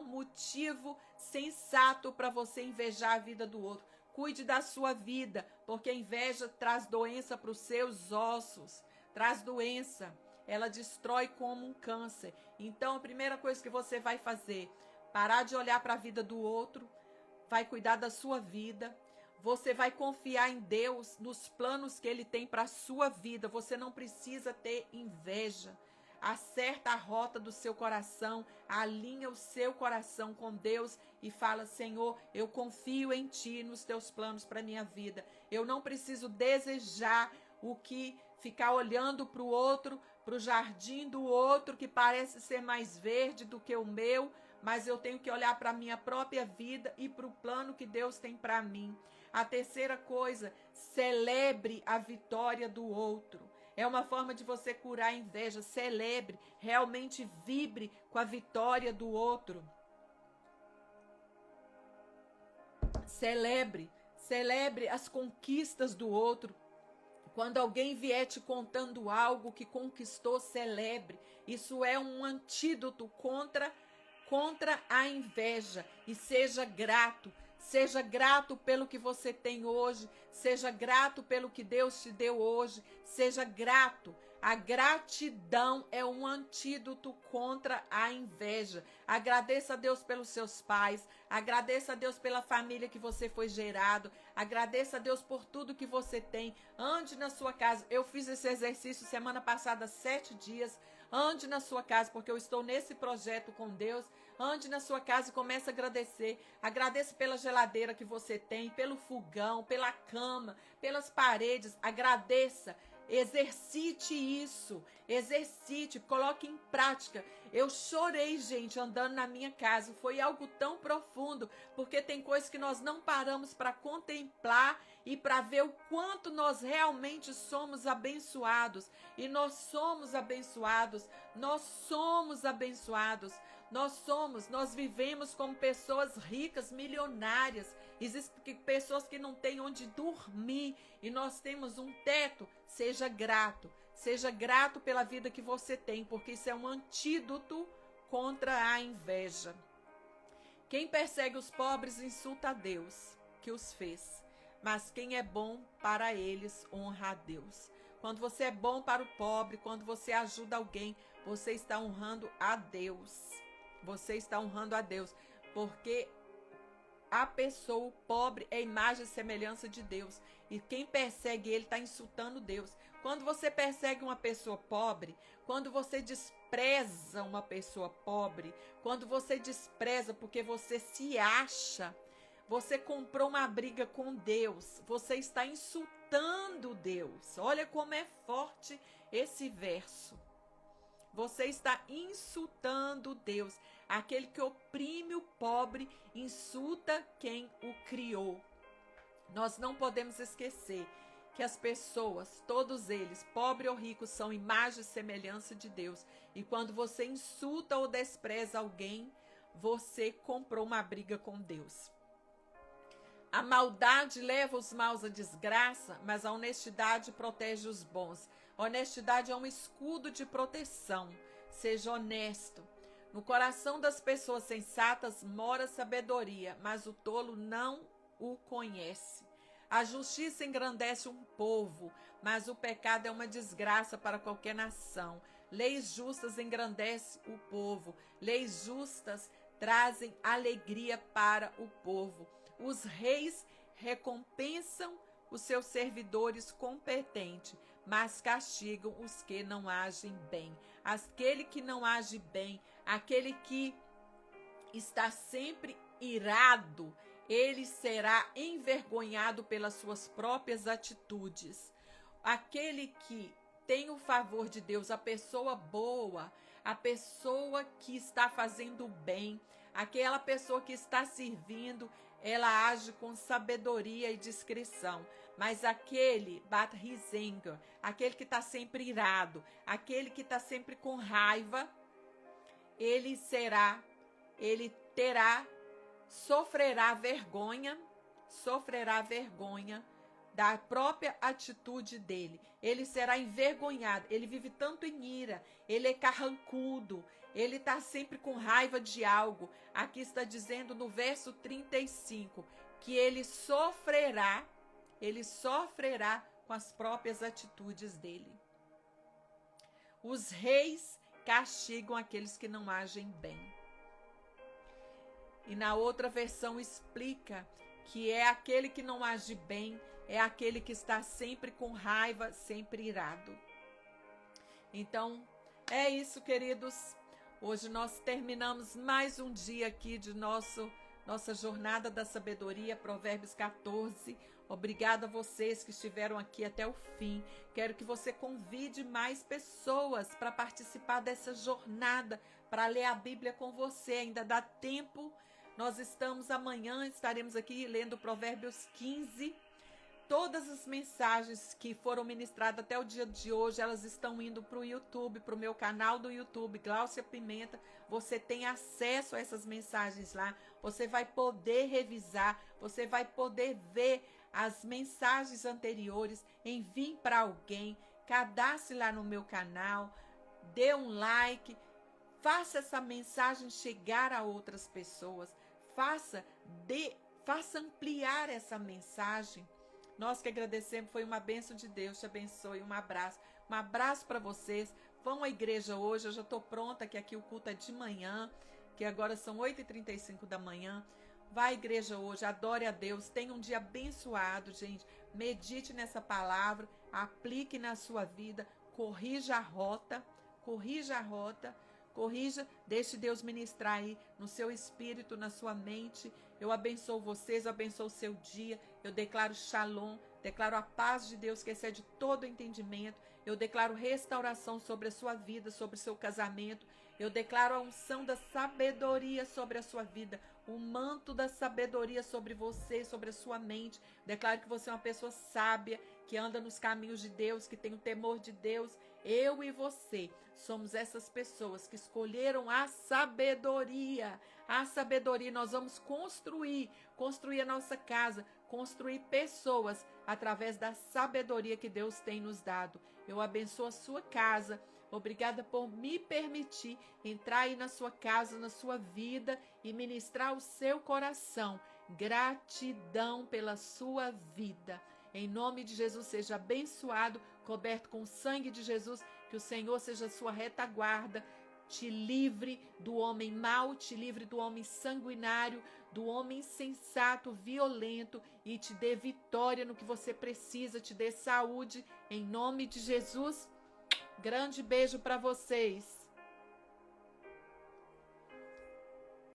motivo sensato para você invejar a vida do outro. Cuide da sua vida, porque a inveja traz doença para os seus ossos, traz doença, ela destrói como um câncer. Então, a primeira coisa que você vai fazer, parar de olhar para a vida do outro, vai cuidar da sua vida, você vai confiar em Deus, nos planos que Ele tem para a sua vida. Você não precisa ter inveja. Acerta a rota do seu coração, alinha o seu coração com Deus e fala: Senhor, eu confio em Ti, nos Teus planos para a minha vida. Eu não preciso desejar o que ficar olhando para o outro, para o jardim do outro que parece ser mais verde do que o meu, mas eu tenho que olhar para a minha própria vida e para o plano que Deus tem para mim. A terceira coisa, celebre a vitória do outro. É uma forma de você curar a inveja. Celebre, realmente vibre com a vitória do outro. Celebre as conquistas do outro. Quando alguém vier te contando algo que conquistou, celebre. Isso é um antídoto contra a inveja. E seja grato. Seja grato pelo que você tem hoje. Seja grato pelo que Deus te deu hoje. Seja grato. A gratidão é um antídoto contra a inveja. Agradeça a Deus pelos seus pais. Agradeça a Deus pela família que você foi gerado. Agradeça a Deus por tudo que você tem. Ande na sua casa. Eu fiz esse exercício semana passada, 7 dias. Ande na sua casa, porque eu estou nesse projeto com Deus. Ande na sua casa e comece a agradecer. Agradeça pela geladeira que você tem, pelo fogão, pela cama, pelas paredes. Agradeça. Exercite isso, exercite, coloque em prática. Eu chorei, gente, andando na minha casa. Foi algo tão profundo, porque tem coisas que nós não paramos para contemplar e para ver o quanto nós realmente somos abençoados. E nós somos abençoados, nós somos abençoados. Nós vivemos como pessoas ricas, milionárias. Existem pessoas que não têm onde dormir e nós temos um teto. Seja grato pela vida que você tem, porque isso é um antídoto contra a inveja. Quem persegue os pobres insulta a Deus, que os fez, mas quem é bom para eles honra a Deus. Quando você é bom para o pobre, quando você ajuda alguém, você está honrando a Deus. Você está honrando a Deus, porque a pessoa, o pobre, é imagem e semelhança de Deus. E quem persegue ele está insultando Deus. Quando você persegue uma pessoa pobre, quando você despreza uma pessoa pobre, quando você despreza porque você se acha, você comprou uma briga com Deus, você está insultando Deus. Olha como é forte esse verso. Você está insultando Deus. Aquele que oprime o pobre insulta quem o criou. Nós não podemos esquecer que as pessoas, todos eles, pobre ou rico, são imagem e semelhança de Deus. E quando você insulta ou despreza alguém, você comprou uma briga com Deus. A maldade leva os maus à desgraça, mas a honestidade protege os bons. A honestidade é um escudo de proteção. Seja honesto. No coração das pessoas sensatas mora sabedoria, mas o tolo não o conhece. A justiça engrandece um povo, mas o pecado é uma desgraça para qualquer nação. Leis justas engrandecem o povo. Leis justas trazem alegria para o povo. Os reis recompensam os seus servidores competentes, mas castigam os que não agem bem. Aquele que não age bem, aquele que está sempre irado, ele será envergonhado pelas suas próprias atitudes. Aquele que tem o favor de Deus, a pessoa boa, a pessoa que está fazendo bem, aquela pessoa que está servindo, ela age com sabedoria e discrição. Mas aquele, but his anger, aquele que está sempre irado, aquele que está sempre com raiva, sofrerá vergonha da própria atitude dele. Ele será envergonhado. Ele vive tanto em ira, ele é carrancudo, ele está sempre com raiva de algo. Aqui está dizendo no verso 35 que ele sofrerá com as próprias atitudes dele. Os reis castigam aqueles que não agem bem. E na outra versão explica que é aquele que não age bem, é aquele que está sempre com raiva, sempre irado. Então, é isso, queridos. Hoje nós terminamos mais um dia aqui de nossa jornada da sabedoria, Provérbios 14. Obrigada a vocês que estiveram aqui até o fim. Quero que você convide mais pessoas para participar dessa jornada, para ler a Bíblia com você. Ainda dá tempo. Nós estaremos aqui lendo Provérbios 15. Todas as mensagens que foram ministradas até o dia de hoje, elas estão indo para o YouTube, para o meu canal do YouTube, Gláucia Pimenta. Você tem acesso a essas mensagens lá. Você vai poder revisar, você vai poder ver as mensagens anteriores, envie para alguém, cadastre lá no meu canal, dê um like, faça essa mensagem chegar a outras pessoas, faça ampliar essa mensagem. Nós que agradecemos, foi uma bênção de Deus, te abençoe, um abraço para vocês. Vão à igreja hoje, eu já estou pronta, que aqui o culto é de manhã, que agora são 8h35 da manhã. Vá à igreja hoje, adore a Deus, tenha um dia abençoado, gente. Medite nessa palavra, aplique na sua vida, corrija a rota, corrija, deixe Deus ministrar aí no seu espírito, na sua mente. Eu abençoo vocês, eu abençoo o seu dia, eu declaro shalom, declaro a paz de Deus que excede todo entendimento, eu declaro restauração sobre a sua vida, sobre o seu casamento, eu declaro a unção da sabedoria sobre a sua vida, o manto da sabedoria sobre você, sobre a sua mente. Declaro que você é uma pessoa sábia, que anda nos caminhos de Deus, que tem o temor de Deus. Eu e você somos essas pessoas que escolheram a sabedoria. A sabedoria, nós vamos construir a nossa casa, construir pessoas através da sabedoria que Deus tem nos dado. Eu abençoo a sua casa. Obrigada por me permitir entrar aí na sua casa, na sua vida e ministrar o seu coração. Gratidão pela sua vida. Em nome de Jesus, seja abençoado, coberto com o sangue de Jesus, que o Senhor seja a sua retaguarda, te livre do homem mau, te livre do homem sanguinário, do homem insensato, violento, e te dê vitória no que você precisa, te dê saúde, em nome de Jesus. Grande beijo para vocês.